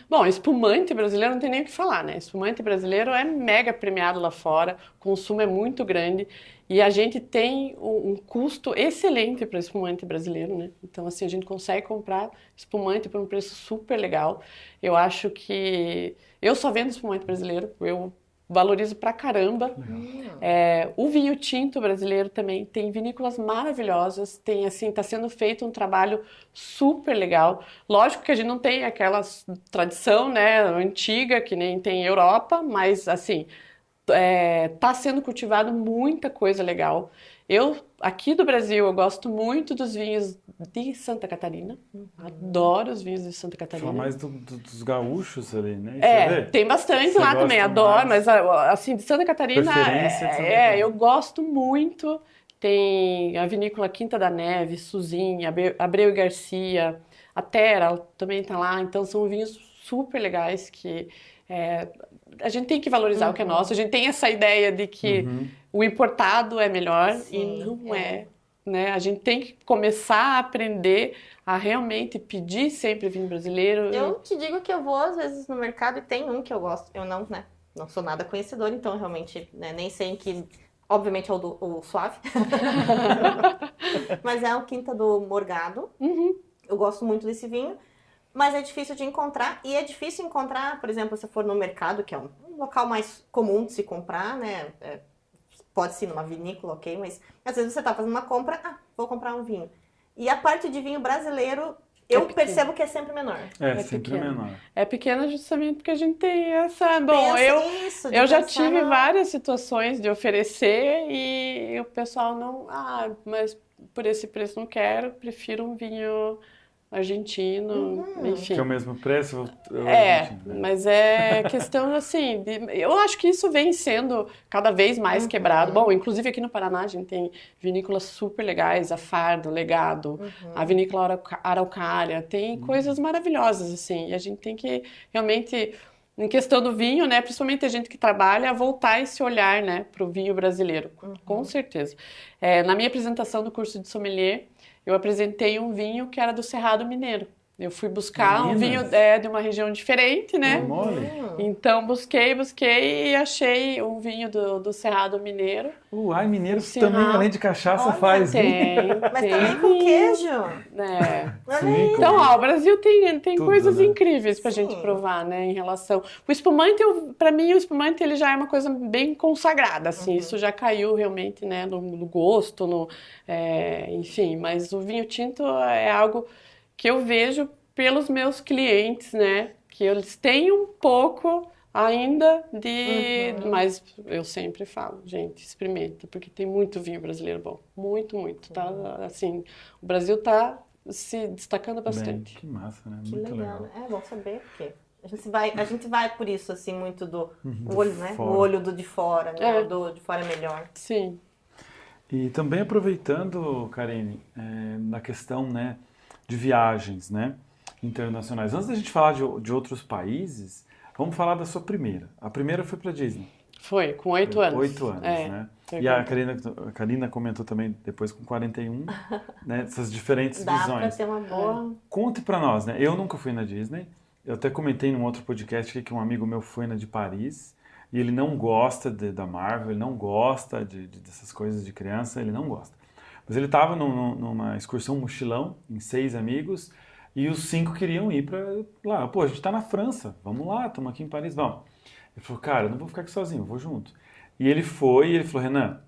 Bom, espumante brasileiro não tem nem o que falar, né? Espumante brasileiro é mega premiado lá fora, o consumo é muito grande e a gente tem um custo excelente para espumante brasileiro, né? Então, assim, a gente consegue comprar espumante por um preço super legal. Eu acho que eu só vendo espumante brasileiro, eu valorizo pra caramba. O vinho tinto brasileiro também tem vinícolas maravilhosas, tem assim, tá sendo feito um trabalho super legal. Lógico que a gente não tem aquela tradição, né, antiga que nem tem Europa, mas assim, tá sendo cultivado muita coisa legal. Aqui do Brasil, eu gosto muito dos vinhos de Santa Catarina. Adoro os vinhos de Santa Catarina. Fala mais dos gaúchos ali, né? Tem bastante lá também, adoro, mas assim, de Santa Catarina, eu gosto muito. Tem a vinícola Quinta da Neve, Suzinha, Abreu e Garcia, a Terra também tá lá. Então, são vinhos super legais que a gente tem que valorizar o que é nosso, a gente tem essa ideia de que o importado é melhor e não é, né? A gente tem que começar a aprender a realmente pedir sempre vinho brasileiro. Eu te digo que eu vou às vezes no mercado e tem um que eu gosto. Eu não, né? Não sou nada conhecedora, então realmente, né, nem sei em que... Obviamente é o Suave. Mas é o Quinta do Morgado. Eu gosto muito desse vinho. Mas é difícil de encontrar. E é difícil encontrar, por exemplo, se for no mercado, que é um local mais comum de se comprar, né? Pode ser numa vinícola, ok? Mas às vezes você tá fazendo uma compra, vou comprar um vinho. E a parte de vinho brasileiro, eu percebo que é sempre menor. É sempre menor. É pequena justamente porque a gente tem essa... Bom, eu já tive várias situações de oferecer e o pessoal não... mas por esse preço não quero, prefiro um vinho argentino, enfim. Que é o mesmo preço? Mas é questão assim, eu acho que isso vem sendo cada vez mais quebrado. Bom, inclusive aqui no Paraná a gente tem vinícolas super legais, a Fardo, Legado, a Vinícola Araucária, tem coisas maravilhosas assim, e a gente tem que realmente, em questão do vinho, né, principalmente a gente que trabalha, voltar esse olhar, né, para o vinho brasileiro, com certeza. Na minha apresentação do curso de sommelier, eu apresentei um vinho que era do Cerrado Mineiro. Eu fui buscar um vinho de uma região diferente, né? Então, busquei e achei um vinho do Cerrado Mineiro. Mineiro também, além de cachaça, faz vinho. Mas também com queijo. Sim, então, o Brasil tem coisas incríveis pra gente provar, né? Em relação... O espumante, pra mim, o espumante ele já é uma coisa bem consagrada, assim. Isso já caiu realmente, né? No gosto, enfim. Mas o vinho tinto é algo que eu vejo pelos meus clientes, né? Que eles têm um pouco ainda de... Mas eu sempre falo, gente, experimenta, porque tem muito vinho brasileiro bom. Muito, muito. Tá, assim, o Brasil tá se destacando bastante. Que massa, né? Que muito legal. legal. É bom saber, porque a gente vai por isso, assim, muito do olho, né? O olho do de fora, né? Do de fora é melhor. Sim. E também aproveitando, Karine, na questão, né, de viagens, né, internacionais. Antes da gente falar de outros países, vamos falar da sua primeira. A primeira foi para Disney. Foi, com 8 anos. 8 anos, né? E a Karina comentou também, depois com 41, né, essas diferentes visões. Dá para ter uma boa... Conte para nós, né? Eu nunca fui na Disney. Eu até comentei num outro podcast aqui que um amigo meu foi na de Paris e ele não gosta da Marvel, ele não gosta dessas coisas de criança, ele não gosta. Mas ele estava numa excursão mochilão, em 6 amigos, e os 5 queriam ir para lá. Pô, a gente está na França, vamos lá, estamos aqui em Paris, vamos. Ele falou, cara, eu não vou ficar aqui sozinho, eu vou junto. E ele foi, e ele falou, Renan,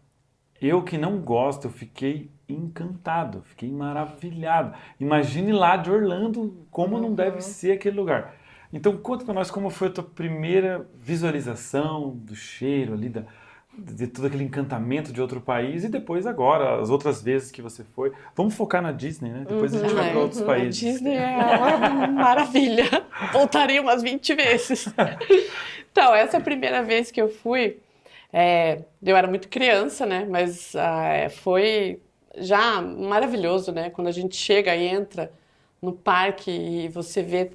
eu que não gosto, eu fiquei encantado, fiquei maravilhado. Imagine lá de Orlando, como não deve ser aquele lugar. Então, conta para nós como foi a tua primeira visualização do cheiro ali, de todo aquele encantamento de outro país, e depois agora, as outras vezes que você foi. Vamos focar na Disney, né? Depois a gente vai para outros países. A Disney é uma maravilha. Voltaria umas 20 vezes. Então, essa primeira vez que eu fui, eu era muito criança, né? Mas foi já maravilhoso, né? Quando a gente chega e entra no parque e você vê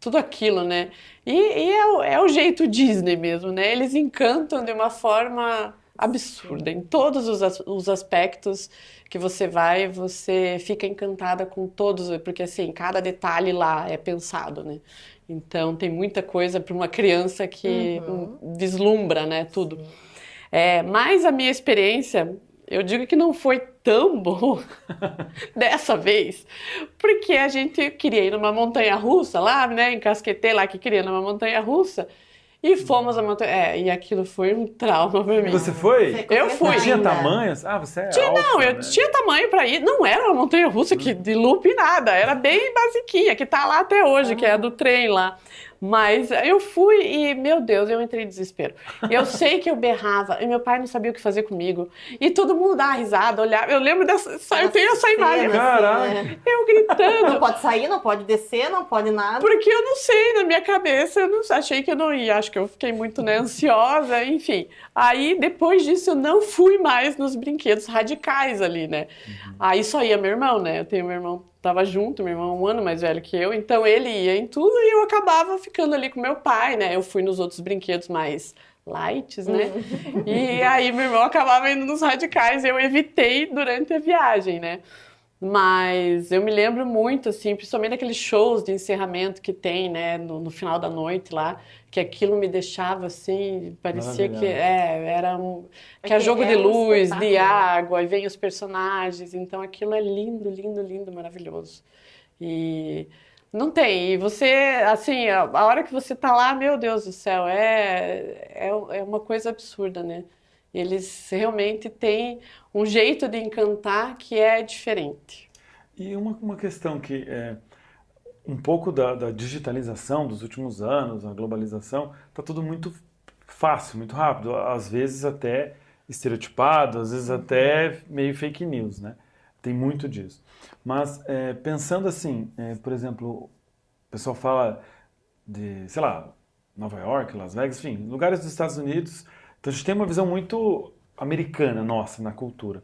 tudo aquilo, né? E é o jeito Disney mesmo, né? Eles encantam de uma forma absurda. Em todos os aspectos que você vai, você fica encantada com todos, porque assim, cada detalhe lá é pensado, né? Então tem muita coisa para uma criança que vislumbra, né? Tudo. Mas a minha experiência, eu digo que não foi tão bom dessa vez, porque a gente queria ir numa montanha-russa lá, né, encasquetei lá que queria ir numa montanha-russa, e fomos à montanha... e aquilo foi um trauma pra mim. Você foi? Eu fui. Tinha tamanhos? Você é alta, não, eu né? tinha tamanho pra ir, não era uma montanha-russa de loop nada, era bem basiquinha, que tá lá até hoje, que é a do trem lá. Mas eu fui e, meu Deus, eu entrei em desespero. Eu sei que eu berrava e meu pai não sabia o que fazer comigo. E todo mundo dava risada, olhava. Eu lembro eu tenho essa imagem. Caralho. Eu gritando. Não pode sair, não pode descer, não pode nada. Porque eu não sei, na minha cabeça, eu não achei que eu não ia. Acho que eu fiquei muito, né, ansiosa, enfim. Aí, depois disso, eu não fui mais nos brinquedos radicais ali, né? Aí só ia meu irmão, né? Eu tenho meu irmão tava junto, meu irmão é um ano mais velho que eu, então ele ia em tudo e eu acabava ficando ali com meu pai, né? Eu fui nos outros brinquedos mais lights, né? E aí meu irmão acabava indo nos radicais, eu evitei durante a viagem, né? Mas eu me lembro muito, assim, principalmente daqueles shows de encerramento que tem, né, no final da noite lá, que aquilo me deixava, assim, parecia que que é jogo de luz, de água, e vem os personagens, então aquilo é lindo, lindo, lindo, maravilhoso. E não tem, e você, assim, a hora que você tá lá, meu Deus do céu, é uma coisa absurda, né? Eles realmente têm um jeito de encantar que é diferente. E uma questão que é um pouco da digitalização dos últimos anos, a globalização, está tudo muito fácil, muito rápido, às vezes até estereotipado, às vezes até meio fake news, né? Tem muito disso. Mas pensando assim, por exemplo, o pessoal fala de, sei lá, Nova York, Las Vegas, enfim, lugares dos Estados Unidos. Então a gente tem uma visão muito americana nossa na cultura.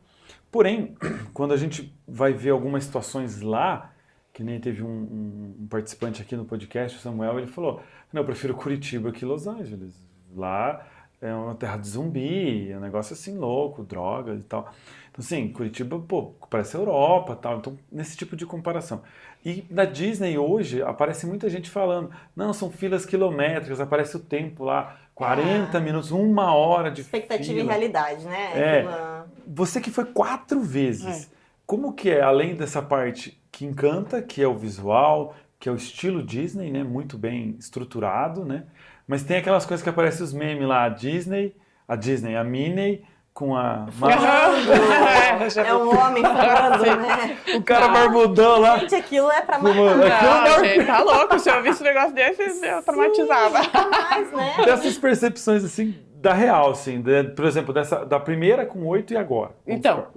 Porém, quando a gente vai ver algumas situações lá, que nem teve um participante aqui no podcast, o Samuel, ele falou, não, eu prefiro Curitiba que Los Angeles. Lá é uma terra de zumbi, é um negócio assim louco, droga e tal. Então assim, Curitiba, pô, parece Europa e tal. Então, nesse tipo de comparação. E na Disney hoje, aparece muita gente falando, não, são filas quilométricas, aparece o tempo lá, 40 minutos, 1 hora de expectativa fila. e realidade, né? Você que foi 4 vezes, como que é, além dessa parte que encanta, que é o visual, que é o estilo Disney, né, muito bem estruturado, né? Mas tem aquelas coisas que aparecem os memes lá, a Minnie com a... É um homem falando, né? O cara barbudão lá. Gente, aquilo é pra matar. Não, gente, tá louco. Se eu visse um negócio desse, eu traumatizava. Demais, né? Dessas percepções, assim, da real, assim, por exemplo, da primeira com 8 e agora. Então,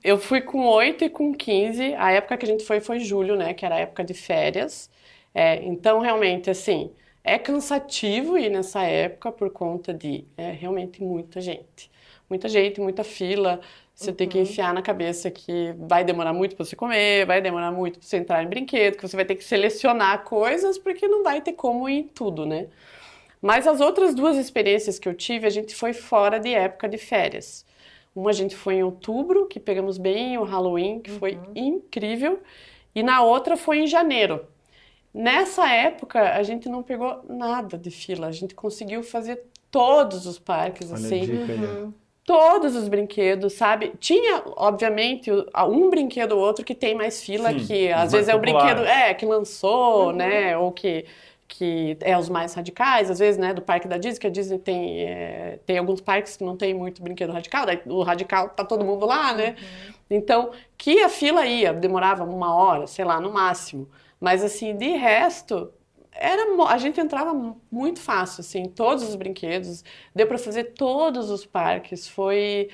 eu fui com 8 e com 15. A época que a gente foi julho, né? Que era a época de férias. Então, realmente, assim, é cansativo ir nessa época por conta de realmente muita gente. Muita gente, muita fila. Você tem que enfiar na cabeça que vai demorar muito para você comer, vai demorar muito para você entrar em brinquedo, que você vai ter que selecionar coisas, porque não vai ter como ir em tudo, né? Mas as outras 2 experiências que eu tive, a gente foi fora de época de férias. Uma a gente foi em outubro, que pegamos bem o Halloween, que foi incrível, e na outra foi em janeiro. Nessa época, a gente não pegou nada de fila, a gente conseguiu fazer todos os parques, Olha assim, a dica aí. todos os brinquedos, sabe? Tinha, obviamente, um brinquedo ou outro que tem mais fila, Sim, que os às vezes mais é o brinquedo populares. que lançou, né? Ou que é os mais radicais, às vezes, né? Do parque da Disney, que a Disney tem alguns parques que não tem muito brinquedo radical, daí o radical tá todo mundo lá, né? Então, que a fila demorava 1 hora, sei lá, no máximo. Mas, assim, de resto, a gente entrava muito fácil, assim, todos os brinquedos, deu para fazer todos os parques, foi...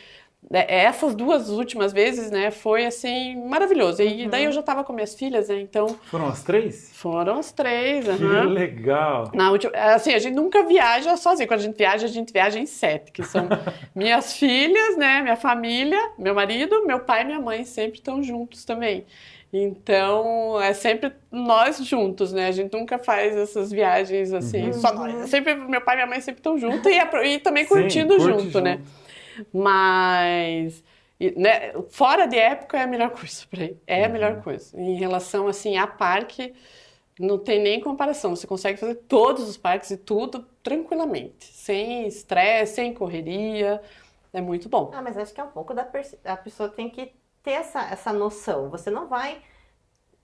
Essas 2 últimas vezes, né, foi, assim, maravilhoso. E daí eu já tava com minhas filhas, né, então... Foram as 3? Foram as 3, Que legal! Na última, assim, a gente nunca viaja sozinho, quando a gente viaja em 7, que são minhas filhas, né, minha família, meu marido, meu pai e minha mãe sempre estão juntos também. Então, é sempre nós juntos, né? A gente nunca faz essas viagens assim, só nós. Sempre, meu pai e minha mãe sempre estão juntos e também curtindo junto, né? Mas, né, fora de época é a melhor coisa pra ir. É a melhor coisa. Em relação, assim, a parque, não tem nem comparação. Você consegue fazer todos os parques e tudo tranquilamente. Sem estresse, sem correria. É muito bom. Mas acho que é um pouco a pessoa tem que ter essa noção. Você não vai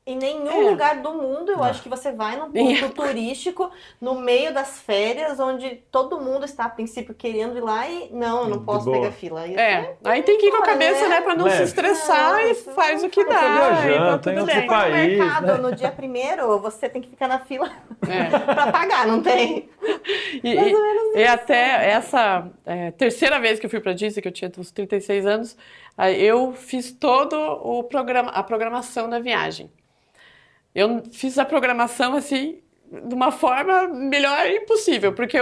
em nenhum lugar do mundo, eu acho que você vai num ponto turístico, no meio das férias, onde todo mundo está, a princípio, querendo ir lá e eu não posso pegar fila. Isso aí tem que ir com a cabeça, né, pra não se estressar e faz o que dá. Viajando, tem outro país. No mercado, no dia 1º, você tem que ficar na fila pra pagar, não tem? E até essa terceira vez que eu fui pra Disney, que eu tinha uns 36 anos, eu fiz todo a programação da viagem. Eu fiz a programação, assim, de uma forma melhor impossível, porque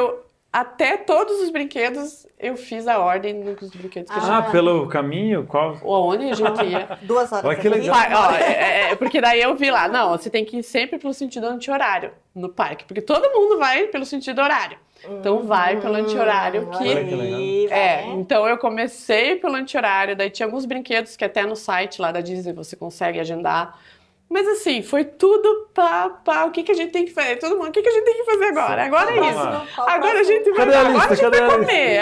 até todos os brinquedos, eu fiz a ordem dos brinquedos que a gente... Pelo caminho? Qual? Onde a gente ia. 2 horas. Olha que legal. Porque daí eu vi lá, não, você tem que ir sempre pelo sentido anti-horário no parque, porque todo mundo vai pelo sentido horário. Então vai pelo anti-horário que... Olha que legal. Então eu comecei pelo anti-horário, daí tinha alguns brinquedos que até no site lá da Disney você consegue agendar. Mas assim, foi tudo o que a gente tem que fazer? Todo mundo, o que a gente tem que fazer agora? Agora é isso. Agora a gente vai comer.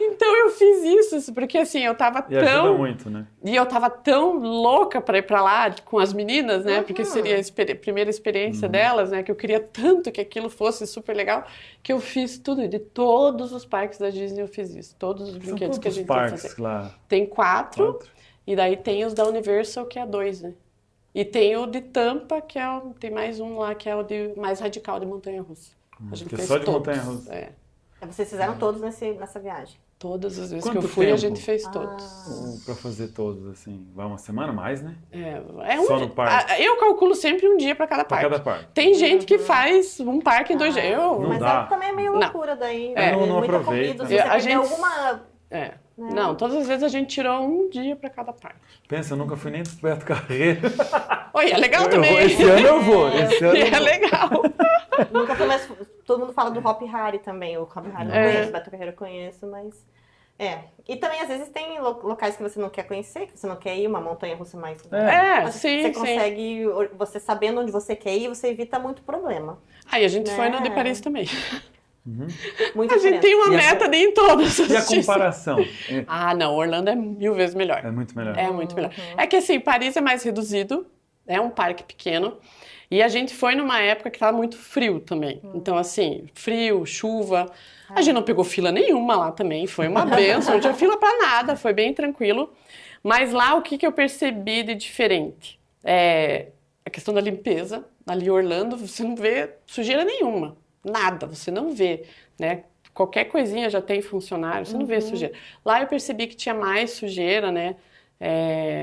Então eu fiz isso, porque assim, eu tava ajuda muito, né? E eu tava tão louca pra ir pra lá com as meninas, né? Porque seria a primeira experiência delas, né? Que eu queria tanto que aquilo fosse super legal, que eu fiz tudo. De todos os parques da Disney eu fiz isso. Todos os brinquedos que a gente tem que fazer. Lá? Tem 4, e daí tem os da Universal, que é 2, né? E tem o de Tampa, que é tem mais um lá, que é o de mais radical de montanha-russa. A gente fez só de todos. montanha-russa. Vocês fizeram todos nessa viagem? Todas as vezes Quanto que eu fui, tempo? a gente fez todos. Pra fazer todos, assim, vai uma semana mais, né? Só no parque? Eu calculo sempre um dia para cada parque. Cada parque. Tem gente que faz um parque em 2 dias. Mas dá. também é meio loucura daí. Não muita aproveita. comida, se você perder alguma... Não, todas as vezes a gente tirou um dia para cada parque. Pensa, eu nunca fui nem do Beto Carreiro. Oi, é legal também. Esse ano eu vou. Esse ano é legal. Nunca fui, mas todo mundo fala do Hop Hari também. O Hop Hari eu não conheço, o Beto Carreiro eu conheço, mas... E também, às vezes, tem locais que você não quer conhecer, que você não quer ir, uma montanha-russa mais... Mas sim, você consegue, você sabendo onde você quer ir, você evita muito problema. Aí a gente foi no de Paris também. Muito a gente tem uma meta de ir em todas. E a comparação? Não, Orlando é 1000 vezes melhor. É muito melhor. É muito melhor. É que assim, Paris é mais reduzido, é um parque pequeno, e a gente foi numa época que estava muito frio também. Então assim, frio, chuva, a gente não pegou fila nenhuma lá também, foi uma benção, não tinha fila para nada, foi bem tranquilo. Mas lá o que eu percebi de diferente? A questão da limpeza. Ali em Orlando você não vê sujeira nenhuma. Nada, você não vê, né? Qualquer coisinha já tem funcionário, você não vê sujeira. Lá eu percebi que tinha mais sujeira, né?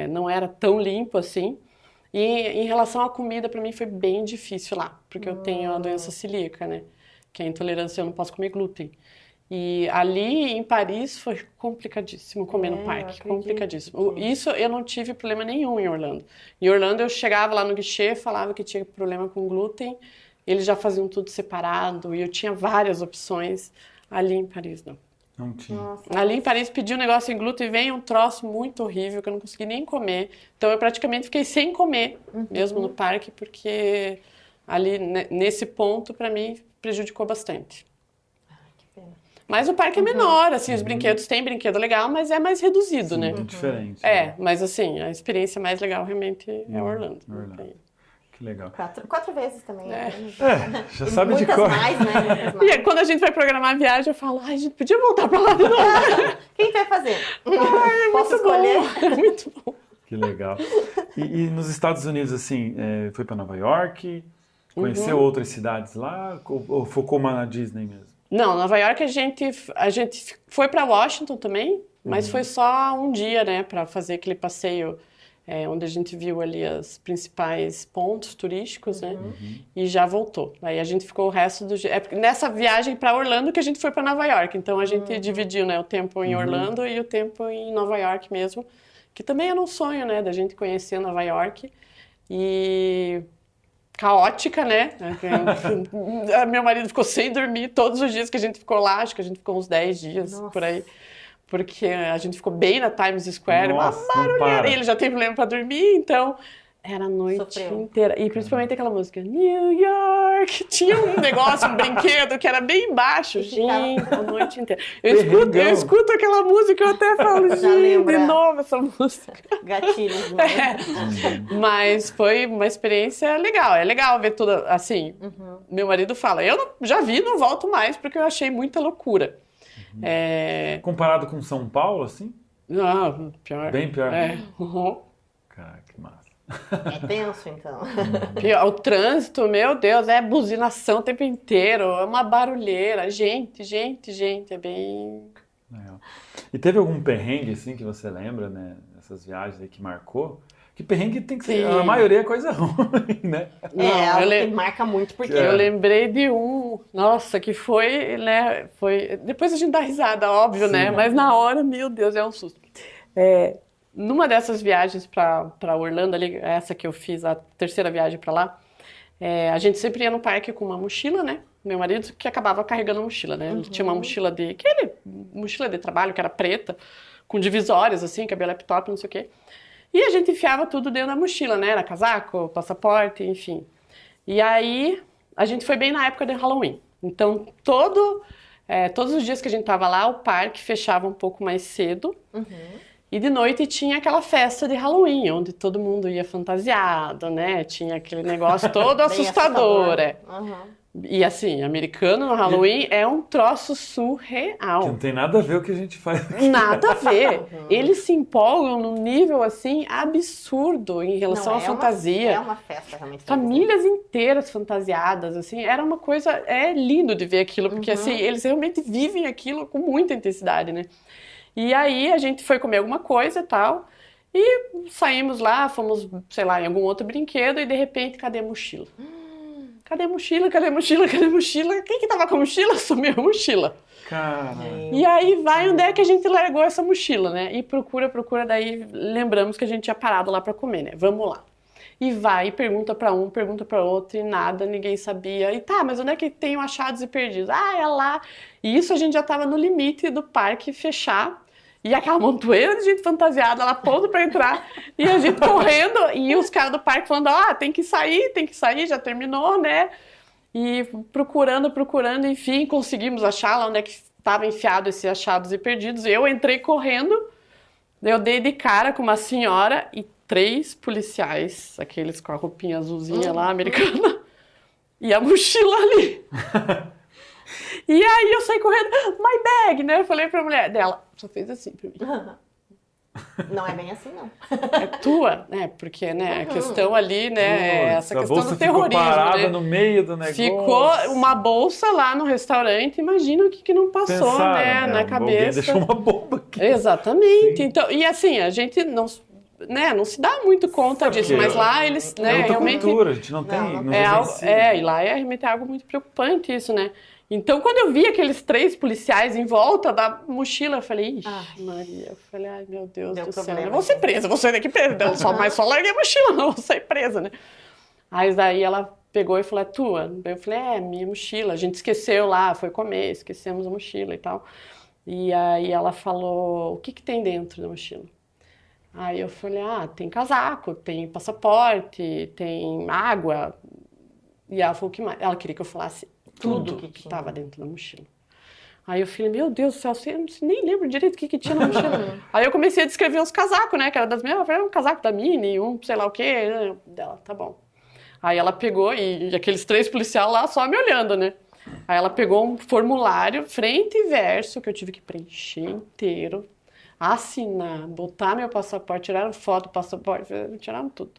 Não era tão limpo assim. E em relação à comida, para mim foi bem difícil lá, porque eu tenho a doença celíaca, né? Que é a intolerância, eu não posso comer glúten. E ali em Paris foi complicadíssimo comer no parque, complicadíssimo. Isso eu não tive problema nenhum em Orlando. Em Orlando eu chegava lá no guichê, falava que tinha problema com glúten, eles já faziam tudo separado e eu tinha várias opções. Ali em Paris, não. Não tinha. Nossa. Ali em Paris pedi um negócio em glúten e veio um troço muito horrível que eu não consegui nem comer. Então eu praticamente fiquei sem comer, mesmo no parque, porque ali nesse ponto, para mim, prejudicou bastante. Que pena. Mas o parque é menor, assim, os brinquedos tem brinquedo legal, mas é mais reduzido, né? Muito diferente. Mas assim, a experiência mais legal realmente é Orlando. Que legal. 4 vezes também. Já sabe de cor. Muitas mais, né? Muitas mais. E quando a gente vai programar a viagem, eu falo, a gente podia voltar pra lá de novo. Quem vai fazer? muito Posso escolher? bom, é muito bom. Que legal. E nos Estados Unidos, assim, foi para Nova York? Conheceu outras cidades lá? Ou focou mais na Disney mesmo? Não, Nova York a gente foi para Washington também, mas foi só um dia, né, para fazer aquele passeio onde a gente viu ali os principais pontos turísticos, né, e já voltou. Aí a gente ficou o resto do dia. Nessa viagem para Orlando que a gente foi para Nova York, então a gente dividiu, né, o tempo em Orlando e o tempo em Nova York mesmo, que também era um sonho, né, da gente conhecer Nova York. E caótica, né? Meu marido ficou sem dormir todos os dias que a gente ficou lá, acho que a gente ficou uns 10 dias por aí, porque a gente ficou bem na Times Square, uma barulheira, e ele já tem problema para dormir, então era a noite inteira, e principalmente aquela música New York, tinha um negócio, um brinquedo que era bem baixo, gente, a noite inteira. Eu escuto aquela música e eu até falo, gente, de novo essa música. Gatilhos, né? Mas foi uma experiência legal, é legal ver tudo assim. Meu marido fala, já vi, não volto mais, porque eu achei muita loucura. Comparado com São Paulo, assim? Não, pior. Bem pior. Cara, que massa. É tenso, então. O trânsito, meu Deus, é buzinação o tempo inteiro, é uma barulheira, gente, é bem... Legal. E teve algum perrengue, assim, que você lembra, né, nessas viagens aí que marcou? Que perrengue tem que ser, Sim. a maioria é coisa ruim, né? É, Não, algo que marca muito, porque eu lembrei de um, nossa, que foi, né, depois a gente dá risada, óbvio, Sim. né, mas na hora, meu Deus, é um susto. Numa dessas viagens para Orlando, ali, essa que eu fiz, a terceira viagem para lá, a gente sempre ia no parque com uma mochila, né, meu marido que acabava carregando a mochila, né, ele tinha uma mochila mochila de trabalho, que era preta, com divisórias, assim, cabia laptop, não sei o quê. E a gente enfiava tudo dentro da mochila, né? Era casaco, passaporte, enfim. E aí, a gente foi bem na época de Halloween. Então, todos os dias que a gente tava lá, o parque fechava um pouco mais cedo. E de noite tinha aquela festa de Halloween, onde todo mundo ia fantasiado, né? Tinha aquele negócio todo bem assustador. Uhum. E assim, americano no Halloween é um troço Que surreal. não tem nada a ver o que a gente faz aqui. Nada a ver. Eles se empolgam num nível assim absurdo em relação Não, à fantasia. É uma festa realmente. Famílias inteiras fantasiadas, assim, era uma coisa, lindo de ver aquilo, porque assim, eles realmente vivem aquilo com muita intensidade, né? E aí a gente foi comer alguma coisa e tal, e saímos lá, fomos, sei lá, em algum outro brinquedo, e de repente, cadê a mochila? Cadê a mochila? Cadê a mochila? Cadê a mochila? Quem que tava com a mochila? Sumiu a mochila. Cara, E aí vai onde é que a gente largou essa mochila, né? E procura, daí lembramos que a gente tinha parado lá pra comer, né? Vamos lá. E vai, e pergunta pra um, pergunta pra outro, e nada, ninguém sabia. E tá, mas onde é que tem o achados e perdidos? Ah, é lá. E isso a gente já tava no limite do parque fechar. E aquela montoeira de gente fantasiada lá, pronto pra entrar. E a gente correndo, e os caras do parque falando, tem que sair, já terminou, né? E procurando, enfim, conseguimos achar lá onde é que estava enfiado esses achados e perdidos. Eu entrei correndo, eu dei de cara com uma senhora e 3 policiais, aqueles com a roupinha azulzinha lá, americana, e a mochila ali. E aí eu saí correndo, my bag, né? Eu falei pra mulher dela, só fez assim pra mim. Não é bem assim, não. É tua, né? Porque, né, a questão ali, né, essa a questão bolsa do terrorismo, ficou parada né? no meio do negócio. Ficou uma bolsa lá no restaurante, imagina o que não passou, Pensaram, né, na alguém cabeça. deixou uma bomba aqui. Exatamente. Sim. Então, e assim, a gente não se dá muito conta disso, Porque mas lá eles, É né, outra realmente cultura, a gente não tem, não vivencia. e lá é realmente algo muito preocupante isso, né? Então, quando eu vi aqueles 3 policiais em volta da mochila, eu falei, ixi, Maria, eu falei, ai, meu Deus Deu do céu, problema. eu vou ser presa, vou sair daqui presa, mas só larguei a mochila, não vou sair presa, né? Aí daí ela pegou e falou, é tua? Eu falei, minha mochila, a gente esqueceu lá, foi comer, esquecemos a mochila e tal. E aí ela falou, o que tem dentro da mochila? Aí eu falei, tem casaco, tem passaporte, tem água. E ela falou, o que mais? Ela queria que eu falasse tudo que estava dentro da mochila. Aí eu falei, meu Deus do céu, eu nem lembro direito o que tinha na mochila. Aí eu comecei a descrever os casacos, né, que era das minhas, eu falei, um casaco da Minnie, sei lá o quê, dela, tá bom. Aí ela pegou, e aqueles 3 policiais lá só me olhando, né. Aí ela pegou um formulário, frente e verso, que eu tive que preencher inteiro, assinar, botar meu passaporte, tiraram foto do passaporte, tiraram tudo.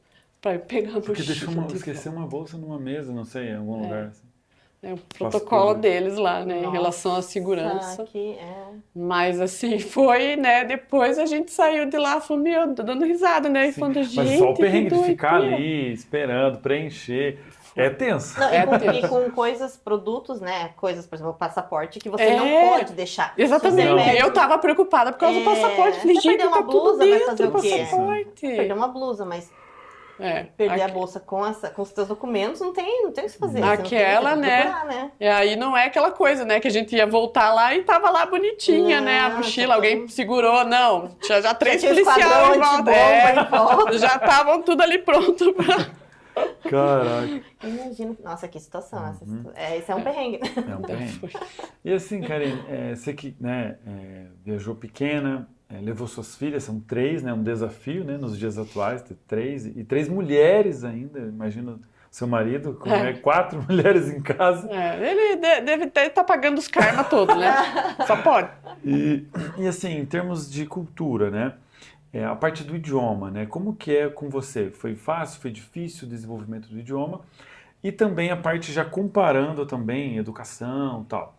Pra eu pegar a mochila. Porque esqueceu uma bolsa numa mesa, não sei, em algum lugar. Assim. É o protocolo deles lá, né, em relação à segurança. Que Mas assim, foi, né, depois a gente saiu de lá, falou, meu, dando risada, né, e falando, gente, Mas só o perrengue de que ficar doideira. ali, esperando, preencher, é tenso. Não, tenso. e com coisas, produtos, né? Coisas, por exemplo, passaporte, que você não pode deixar. Exatamente. Se você perde- Eu tava preocupada por causa do passaporte. Falei, você gente, perdeu uma tá tudo blusa, vai dentro fazer do o quê? passaporte. Perder uma blusa, mas perder a bolsa com os seus documentos, não tem o que fazer. Aquela, você tem que né? procurar, né? E aí não é aquela coisa, né, que a gente ia voltar lá e tava lá bonitinha, Não, né, a mochila, alguém segurou, não, tinha já 3 tinha policiais esquadrão em volta, antibomba em volta. já estavam tudo ali pronto pra... Caraca, Imagina, nossa, que situação. Esse é um perrengue. é um perrengue. E assim, Karine, você que viajou pequena, levou suas filhas, são 3, né, um desafio, né, nos dias atuais, ter 3, e 3 mulheres ainda, imagina seu marido, com 4 mulheres em casa. Ele deve estar pagando os karma todos, né, só pode. E assim, em termos de cultura, né, a parte do idioma, né, como que é com você? Foi fácil, foi difícil o desenvolvimento do idioma? E também a parte já comparando também educação e tal.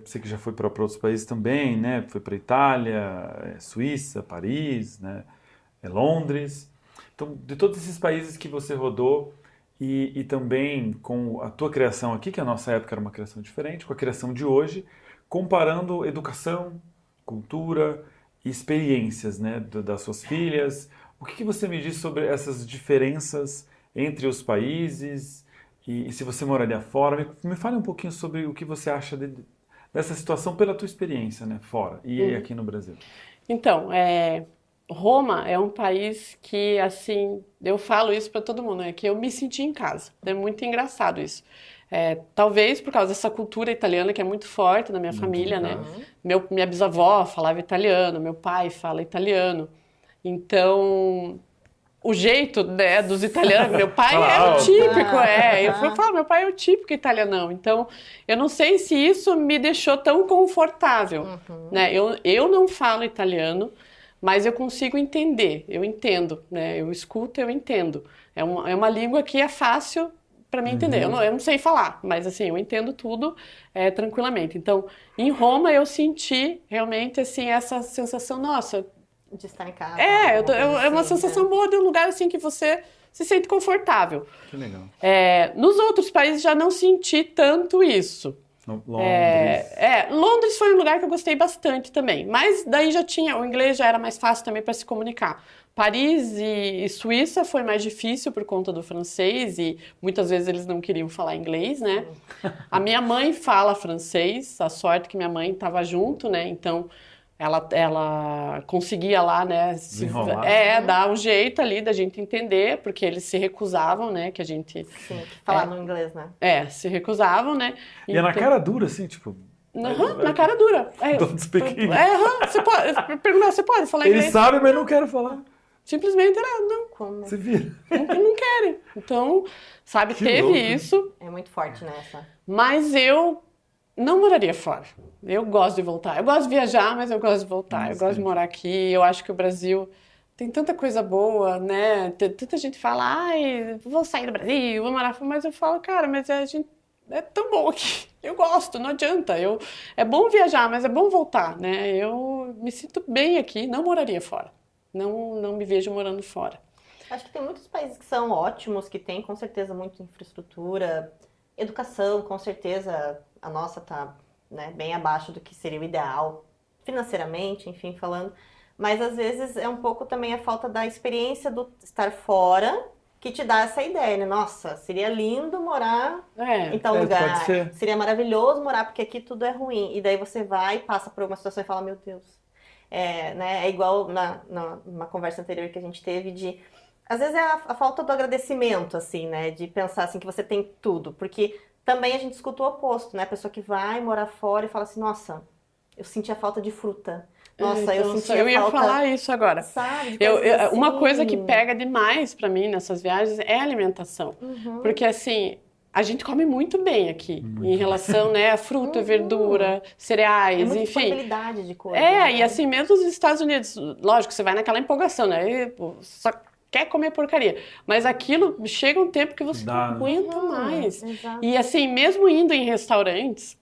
Você que já foi para outros países também, né? Foi para Itália, Suíça, Paris, né? Londres. Então, de todos esses países que você rodou e também com a tua criação aqui, que a nossa época era uma criação diferente, com a criação de hoje, comparando educação, cultura e experiências, né, das suas filhas, o que você me diz sobre essas diferenças entre os países e se você moraria fora? Me fale um pouquinho sobre o que você acha dessa situação pela tua experiência, né, fora e aqui no Brasil. Então, Roma é um país que, assim, eu falo isso para todo mundo, que eu me senti em casa. É muito engraçado isso. Talvez por causa dessa cultura italiana que é muito forte na minha família, né? Minha bisavó falava italiano, meu pai fala italiano. Então, o jeito, né, dos italianos, meu pai é o típico, Eu falo, meu pai é o típico italianão. Então, eu não sei se isso me deixou tão confortável, né? Eu não falo italiano, mas eu consigo entender, eu entendo, né? Eu escuto, eu entendo. É uma língua que é fácil para mim entender. Eu não sei falar, mas assim, eu entendo tudo tranquilamente. Então, em Roma eu senti realmente assim essa sensação, nossa, de estar em casa. É uma sensação boa de um lugar assim que você se sente confortável. Que legal. Nos outros países já não senti tanto isso. Londres. Londres foi um lugar que eu gostei bastante também, mas daí o inglês já era mais fácil também para se comunicar. Paris e Suíça foi mais difícil por conta do francês e muitas vezes eles não queriam falar inglês, né? A minha mãe fala francês, a sorte que minha mãe estava junto, né? Então ela conseguia lá, né, dar um jeito ali da gente entender, porque eles se recusavam, né, que a gente... Sim, falar no inglês, né? Se recusavam, né? E é na cara dura, assim, tipo... na cara dura. Don't speak English. Você pode perguntar, você pode falar inglês? Eles sabem, mas não querem falar. Simplesmente não. Como? Você vira. Não querem. Então, sabe, Que teve louco. isso. É muito forte nessa. Mas eu não moraria fora. Eu gosto de voltar. Eu gosto de viajar, mas eu gosto de voltar. Eu gosto de morar aqui. Eu acho que o Brasil tem tanta coisa boa, né? Tanta gente fala, ai, vou sair do Brasil, vou morar fora. Mas eu falo, cara, mas a gente é tão bom aqui. Eu gosto, não adianta. É bom viajar, mas é bom voltar, né? Eu me sinto bem aqui, não moraria fora. Não me vejo morando fora. Acho que tem muitos países que são ótimos, que têm com certeza muita infraestrutura, educação, com certeza a nossa tá, né, bem abaixo do que seria o ideal, financeiramente, enfim, falando. Mas às vezes é um pouco também a falta da experiência do estar fora que te dá essa ideia, né? Nossa, seria lindo morar em tal lugar. Seria maravilhoso morar porque aqui tudo é ruim. E daí você vai, passa por uma situação e fala, meu Deus. É igual numa conversa anterior que a gente teve de... Às vezes é a falta do agradecimento, assim, né? De pensar assim que você tem tudo. Porque também a gente escuta o oposto, né? A pessoa que vai morar fora e fala assim, nossa, eu senti a falta de fruta. Nossa, eu senti a falta... Eu ia falar isso agora. Sabe? Uma coisa que pega demais pra mim nessas viagens é a alimentação. Porque, assim, a gente come muito bem aqui. Em relação, né, a fruta, verdura, cereais, muita enfim. disponibilidade de coisas. E assim, mesmo nos Estados Unidos, lógico, você vai naquela empolgação, né? Só quer comer porcaria. Mas aquilo chega um tempo que você não aguenta mais. Exato. E assim, mesmo indo em restaurantes,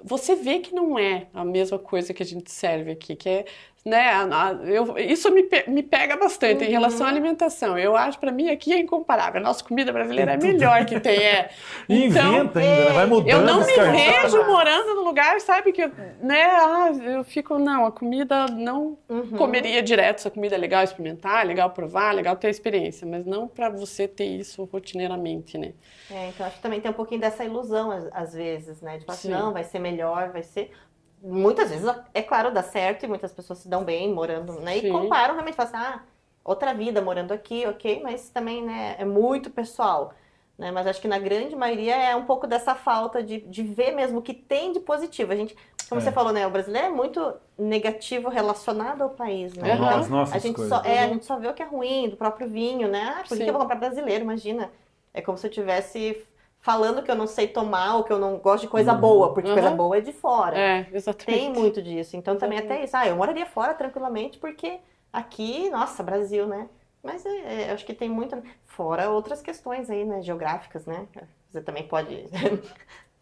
você vê que não é a mesma coisa que a gente serve aqui, que é, né, isso me pega bastante em relação à alimentação. Eu acho, pra mim, aqui é incomparável. A nossa comida brasileira é a melhor que tem. E então, inventa ainda, né? Vai mudando. Eu não me vejo morando no lugar, sabe, que, né, eu fico, não, a comida não comeria direto. Essa comida é legal experimentar, legal provar, legal ter experiência, mas não pra você ter isso rotineiramente, né? Então acho que também tem um pouquinho dessa ilusão, às vezes, né? De falar assim, não, vai ser melhor, vai ser... Muitas vezes, é claro, dá certo e muitas pessoas se dão bem morando, né? E comparam realmente, falam assim, outra vida morando aqui, ok, mas também, né, é muito pessoal, né? Mas acho que na grande maioria é um pouco dessa falta de ver mesmo o que tem de positivo. A gente, como você falou, né, o brasileiro é muito negativo relacionado ao país, né? Então, as nossas coisas. A gente só vê o que é ruim, do próprio vinho, né? Por que eu vou comprar brasileiro, imagina? É como se eu tivesse... falando que eu não sei tomar ou que eu não gosto de coisa boa, porque coisa boa é de fora. Exatamente. Tem muito disso. Então também até isso. Eu moraria fora tranquilamente, porque aqui, nossa, Brasil, né? Mas eu acho que tem muito... Fora outras questões aí, né? Geográficas, né? Você também pode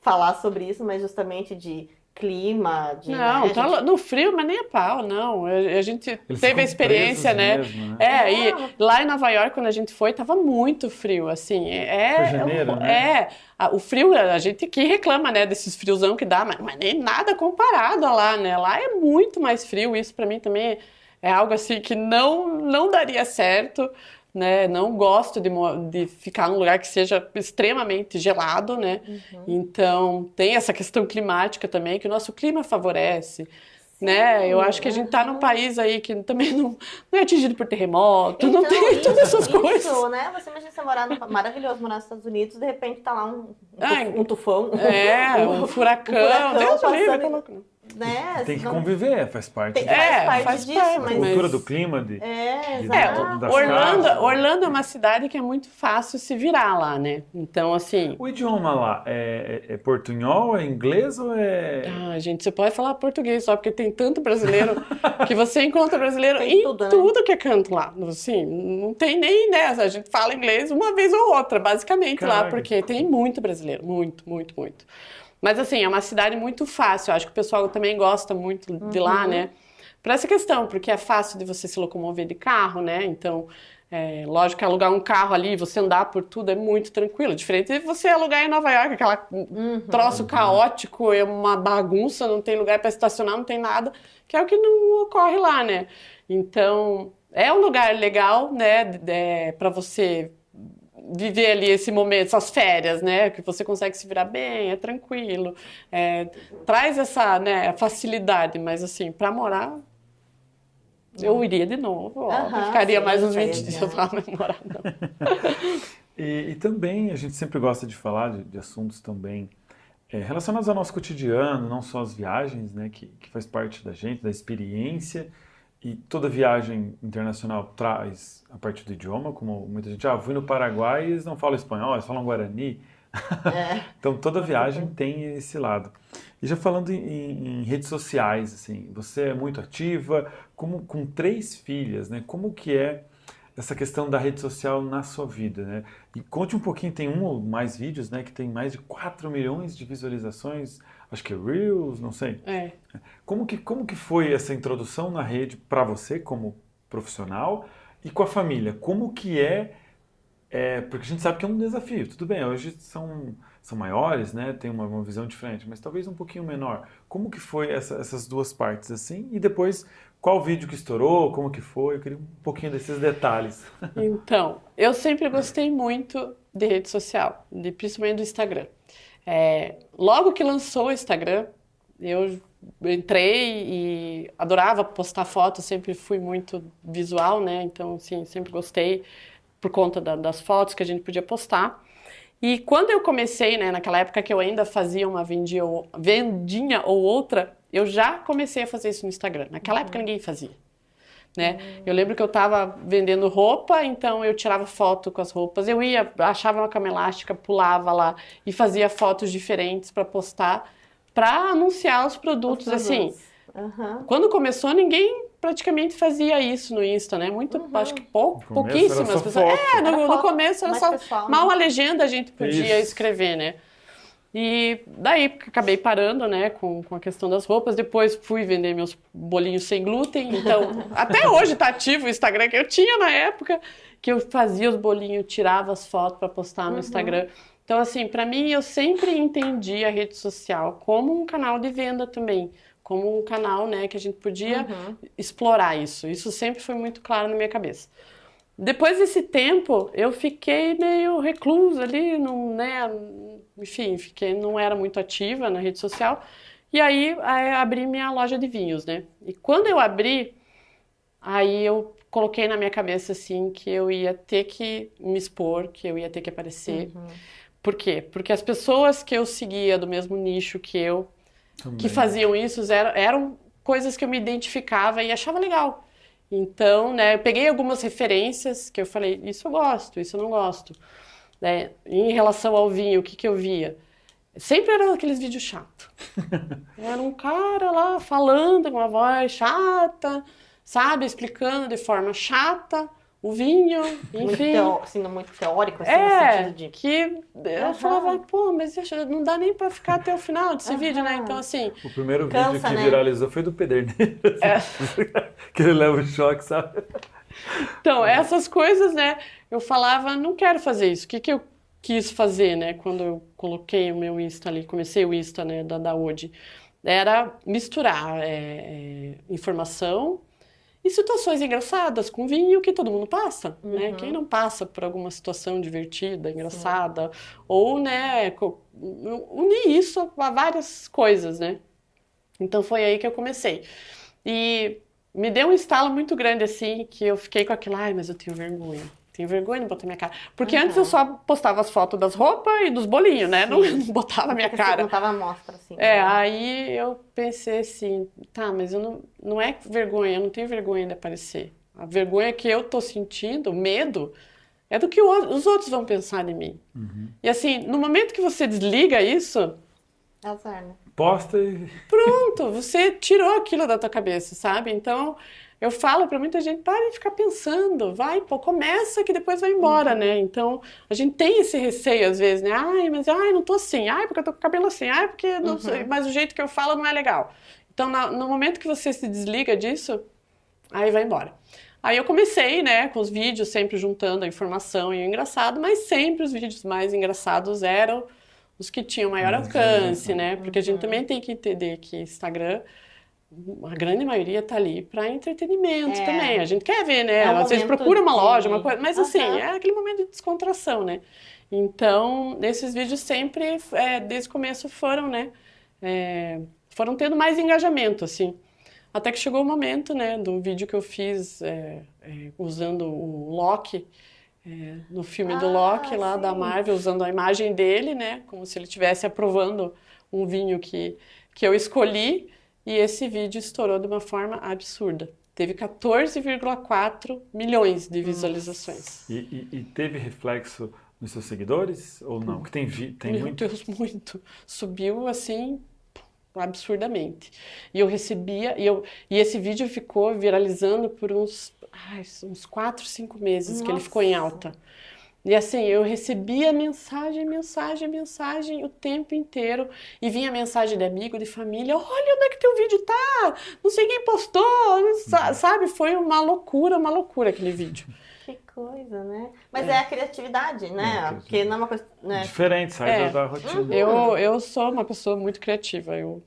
falar sobre isso, mas justamente de clima, Não, tá no frio, mas nem a pau, não. A gente Eles teve ficam a experiência, né? mesmo, E lá em Nova York, quando a gente foi, tava muito frio, assim. Foi janeiro, né? O frio, a gente aqui reclama, né, desses friozão que dá, mas nem nada comparado a lá, né? Lá é muito mais frio, isso pra mim também é algo assim que não daria certo. Né? Não gosto de ficar num lugar que seja extremamente gelado, né? Então, tem essa questão climática também, que o nosso clima favorece, né? Eu acho que a gente tá num país aí que também não é atingido por terremoto, Então, não tem todas essas coisas. Isso, né? Você imagina você maravilhoso morar nos Estados Unidos, de repente tá lá um tufão. Um furacão. Deus me livre, tá louco. Né? Tem que conviver, faz parte. Faz disso, A cultura do clima, das Orlando é uma cidade que é muito fácil se virar lá, né? Então, assim... O idioma lá é portunhol, é inglês ou é... gente, você pode falar português só, porque tem tanto brasileiro que você encontra brasileiro em tudo que é canto lá. Assim, não tem nem, né? A gente fala inglês uma vez ou outra, basicamente, lá, porque tem muito brasileiro. Muito, muito, muito. Mas, assim, é uma cidade muito fácil. Eu acho que o pessoal também gosta muito de lá, né? Por essa questão, porque é fácil de você se locomover de carro, né? Então, lógico que alugar um carro ali, você andar por tudo é muito tranquilo. Diferente de você alugar em Nova York, aquela troço caótico, é uma bagunça, não tem lugar para estacionar, não tem nada, que é o que não ocorre lá, né? Então, é um lugar legal, né? Para você viver ali esse momento, essas férias, né, que você consegue se virar bem, é tranquilo, traz essa, né, facilidade, mas assim, para morar, eu iria de novo, ficaria mais uns 20 dias lá, mas morar não. E também, a gente sempre gosta de falar de assuntos também relacionados ao nosso cotidiano, não só as viagens, né, que faz parte da gente, da experiência. E toda viagem internacional traz a parte do idioma, como muita gente, fui no Paraguai e eles não falam espanhol, eles falam guarani. Então toda viagem tem esse lado. E já falando em redes sociais, assim, você é muito ativa, com 3 filhas, né? Como que é essa questão da rede social na sua vida, né? E conte um pouquinho, tem um ou mais vídeos, né, que tem mais de 4 milhões de visualizações, acho que é Reels, não sei. Como que foi essa introdução na rede para você como profissional e com a família? Como que porque a gente sabe que é um desafio, tudo bem, hoje são maiores, né, tem uma visão diferente, mas talvez um pouquinho menor. Como que foi essas duas partes assim? E depois, qual vídeo que estourou, como que foi? Eu queria um pouquinho desses detalhes. Então, eu sempre gostei muito de rede social, principalmente do Instagram. Logo que lançou o Instagram, eu entrei e adorava postar fotos, sempre fui muito visual, né? Então, assim, sempre gostei por conta das fotos que a gente podia postar. E quando eu comecei, né, naquela época que eu ainda fazia uma vendinha ou outra, eu já comecei a fazer isso no Instagram. Naquela época ninguém fazia. Né? Eu lembro que eu estava vendendo roupa, então eu tirava foto com as roupas, eu achava uma cama elástica, pulava lá e fazia fotos diferentes para postar, para anunciar os produtos, assim. Quando começou, ninguém praticamente fazia isso no Insta, né? Acho que pouquíssimas pessoas. No começo era só pessoal, mal a legenda a gente podia escrever, né? E daí acabei parando, né, com a questão das roupas. Depois fui vender meus bolinhos sem glúten. Então, até hoje está ativo o Instagram que eu tinha na época, que eu fazia os bolinhos, tirava as fotos para postar no Instagram. Então, assim, para mim, eu sempre entendi a rede social como um canal de venda também, como um canal, né, que a gente podia explorar isso. Isso sempre foi muito claro na minha cabeça. Depois desse tempo, eu fiquei meio reclusa ali, enfim, não era muito ativa na rede social. E aí abri minha loja de vinhos, né? E quando eu abri, aí eu coloquei na minha cabeça, assim, que eu ia ter que me expor, que eu ia ter que aparecer. Por quê? Porque as pessoas que eu seguia do mesmo nicho que eu, que faziam isso, eram coisas que eu me identificava e achava legal. Então, né, eu peguei algumas referências que eu falei, isso eu gosto, isso eu não gosto. Né? Em relação ao vinho, o que eu via? Sempre eram aqueles vídeos chatos. Era um cara lá falando com uma voz chata, sabe? Explicando de forma chata o vinho, enfim. Muito teórico, assim, no sentido de... que eu falava, pô, mas não dá nem pra ficar até o final desse vídeo, né? Então, assim... O primeiro cansa, vídeo que né? viralizou foi do Pederneiro. Que ele leva o choque, sabe? Então, essas coisas, né? Eu falava, não quero fazer isso. O que eu quis fazer, né? Quando eu coloquei o meu Insta ali, comecei o Insta, né, da Ode, era misturar informação e situações engraçadas com vinho que todo mundo passa, né? Quem não passa por alguma situação divertida, engraçada, ou, né, unir isso a várias coisas, né? Então foi aí que eu comecei. E me deu um estalo muito grande, assim, que eu fiquei com aquilo, ai, mas eu tenho vergonha. Tenho vergonha de botar minha cara. Porque antes eu só postava as fotos das roupas e dos bolinhos, né? Não botava a minha cara. Não tava à mostra, assim. Aí eu pensei assim, tá, mas eu não é vergonha, eu não tenho vergonha de aparecer. A vergonha que eu tô sentindo, o medo, é do que os outros vão pensar de mim. E assim, no momento que você desliga isso... É azar, né? Posta e... Pronto, você tirou aquilo da tua cabeça, sabe? Então... Eu falo pra muita gente, para de ficar pensando, vai, pô, começa que depois vai embora, né? Então, a gente tem esse receio às vezes, né? Ai, mas não tô assim, ai, porque eu tô com o cabelo assim, ai, porque não sei, mas o jeito que eu falo não é legal. Então, no momento que você se desliga disso, aí vai embora. Aí eu comecei, né, com os vídeos, sempre juntando a informação e o engraçado, mas sempre os vídeos mais engraçados eram os que tinham maior alcance, né? Porque a gente também tem que entender que Instagram... A grande maioria tá ali para entretenimento também. A gente quer ver, né? Às vezes procura uma loja, uma coisa, mas assim, é aquele momento de descontração, né? Então, esses vídeos sempre, desde o começo, foram, né? Foram tendo mais engajamento, assim. Até que chegou o momento, né, do vídeo que eu fiz usando o Loki, no filme do Loki, lá da Marvel, usando a imagem dele, né? Como se ele estivesse aprovando um vinho que eu escolhi. E esse vídeo estourou de uma forma absurda. Teve 14,4 milhões de visualizações. E teve reflexo nos seus seguidores ou não? Que tem muito? Meu Deus, muito. Subiu assim absurdamente. E eu recebia, e esse vídeo ficou viralizando por uns 4, 5 meses que ele ficou em alta. E assim, eu recebia mensagem o tempo inteiro. E vinha mensagem de amigo, de família. Olha onde é que teu vídeo tá! Não sei quem postou, sabe? Foi uma loucura aquele vídeo. Que coisa, né? Mas é a criatividade, né? Porque não é uma coisa... Né? Diferente, sai da rotina. Eu sou uma pessoa muito criativa. Eu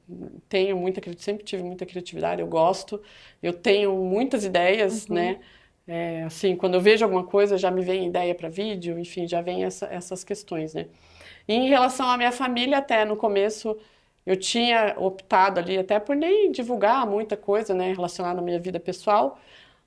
tenho sempre tive muita criatividade, eu gosto. Eu tenho muitas ideias, né? Assim, quando eu vejo alguma coisa, já me vem ideia para vídeo, enfim, já vem essas questões, né? E em relação à minha família, até no começo, eu tinha optado ali até por nem divulgar muita coisa, né, relacionada à minha vida pessoal,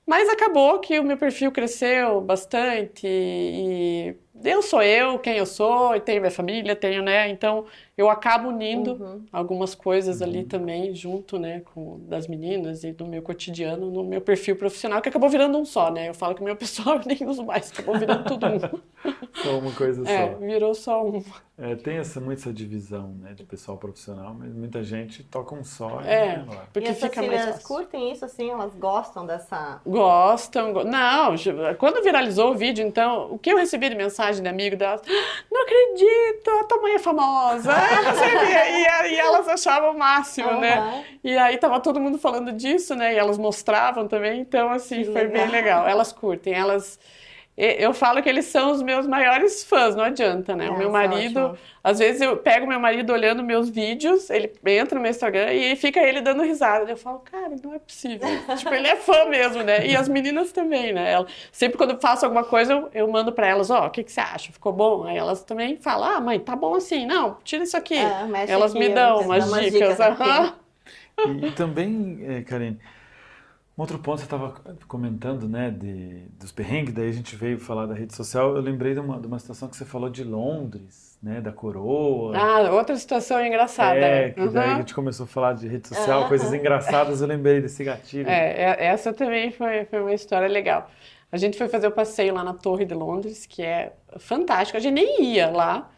mas acabou que o meu perfil cresceu bastante e eu sou quem eu sou, e tenho minha família, né? Então eu acabo unindo algumas coisas ali também, junto, né, das meninas e do meu cotidiano, no meu perfil profissional, que acabou virando um só, né? Eu falo que o meu pessoal eu nem uso mais, acabou virando tudo um. Só uma coisa só. Virou só um. Tem muito essa divisão, né, de pessoal profissional, mas muita gente toca um só. Porque e fica mais fácil. Curtem isso, assim, elas gostam dessa... Gostam. Não, quando viralizou o vídeo, então, o que eu recebi de mensagem de amigo delas, não acredito, a tua mãe é famosa, e elas achavam o máximo, né? E aí tava todo mundo falando disso, né? E elas mostravam também, então assim, foi bem legal. Elas curtem, eu falo que eles são os meus maiores fãs, não adianta, né? O meu marido, às vezes eu pego meu marido olhando meus vídeos, ele entra no meu Instagram e fica ele dando risada. Eu falo, cara, não é possível. Tipo, ele é fã mesmo, né? E as meninas também, né? Sempre quando eu faço alguma coisa, eu mando pra elas, o que você acha? Ficou bom? Aí elas também falam, mãe, tá bom assim. Não, tira isso aqui. Elas me dão umas dicas. E também, Karine, um outro ponto, você estava comentando, né, dos perrengues, daí a gente veio falar da rede social, eu lembrei de uma situação que você falou de Londres, né, da coroa. Outra situação engraçada. Que daí a gente começou a falar de rede social, coisas engraçadas, eu lembrei desse gatilho. Essa também foi uma história legal. A gente foi fazer o passeio lá na Torre de Londres, que é fantástico, a gente nem ia lá.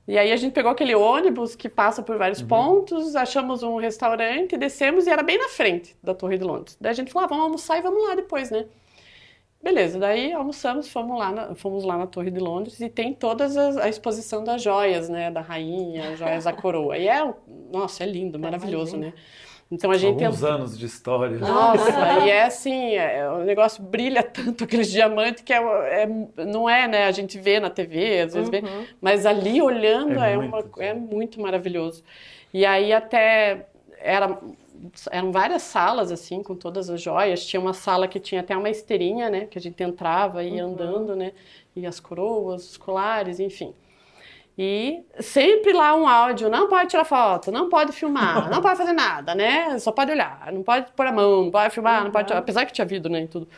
E aí a gente pegou aquele ônibus que passa por vários pontos, achamos um restaurante, descemos e era bem na frente da Torre de Londres. Daí a gente falou, vamos almoçar e vamos lá depois, né? Beleza, daí almoçamos, fomos lá na Torre de Londres e tem a exposição das joias, né, da rainha, joias da coroa. E nossa, é lindo, maravilhoso, né? Então a gente Alguns anos de história. Nossa, e é assim, o negócio brilha tanto, aqueles diamantes, que não é, né, a gente vê na TV, às vezes vê, mas ali olhando é muito maravilhoso. E aí até eram várias salas, assim, com todas as joias. Tinha uma sala que tinha até uma esteirinha, né, que a gente entrava e ia andando, né, e as coroas, os colares, enfim. E sempre lá um áudio, não pode tirar foto, não pode filmar, não pode fazer nada, né? Só pode olhar, não pode pôr a mão, não pode filmar, não pode... Apesar que tinha vídeo, né, e tudo.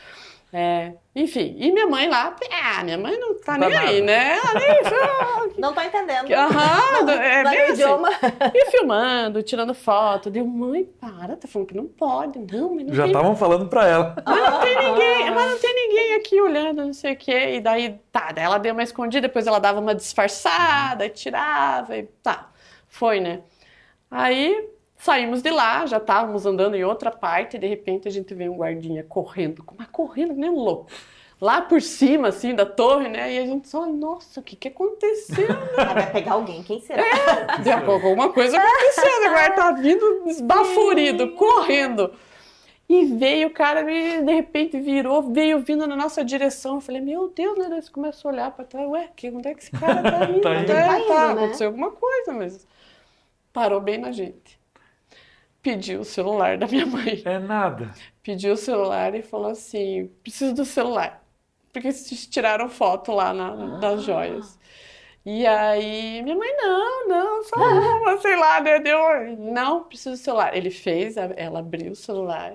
Enfim, e minha mãe lá, minha mãe não tá nem aí, né? Não tô entendendo. Bem assim. Idioma. E filmando, tirando foto. Deu, mãe, tá falando que não pode. Não, mas não Já estavam falando pra ela. Mas não tem ninguém aqui olhando, não sei o quê. E daí ela deu uma escondida, depois ela dava uma disfarçada, e tirava, e foi, né? Aí... Saímos de lá, já estávamos andando em outra parte, e de repente a gente vê um guardinha correndo, mas correndo que nem um louco. Lá por cima, assim, da torre, né? E a gente só, nossa, o que aconteceu? Vai pegar alguém, quem será? Alguma coisa aconteceu, o guarda tá vindo esbaforido, correndo. E veio o cara, de repente veio vindo na nossa direção. Eu falei, meu Deus, né? Daí você começou a olhar para trás, onde é que esse cara tá indo? Aconteceu alguma coisa, mas parou bem na gente. Pediu o celular da minha mãe. É nada. Pediu o celular e falou assim, preciso do celular. Porque vocês tiraram foto lá das joias. E aí, minha mãe, não, só sei lá, né? Não, preciso do celular. Ele fez, ela abriu o celular.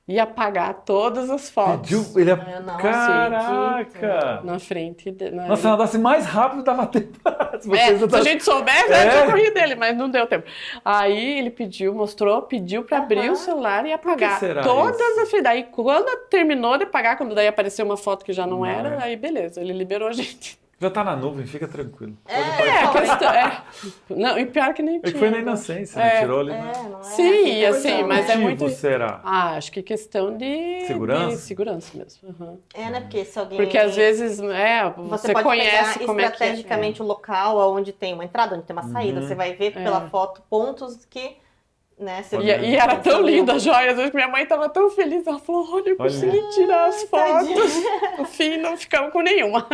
Ia apagar todas as fotos. Ele Caraca! Na frente. Nossa, se ela andasse mais rápido, dava tempo. Se a gente soubesse, tinha corrido dele, mas não deu tempo. Aí ele pediu pra abrir o celular e apagar todas as fotos. Daí quando terminou de apagar, quando daí apareceu uma foto que já não era, aí beleza, ele liberou a gente. Já tá na nuvem, fica tranquilo. Não, e pior que nem tinha. Foi na inocência, né? Tirou ali. Sim, assim, mas é muito... será? Acho que questão de... Segurança? De segurança mesmo. Né? Porque se alguém... Porque às vezes, você pode conhece pegar como é que estrategicamente o local onde tem uma entrada, onde tem uma saída. Você vai ver pela foto pontos que... Né, e era tão linda a joia, às vezes minha mãe estava tão feliz, ela falou, olha, eu consegui tirar as fotos. No fim, não ficamos com nenhuma.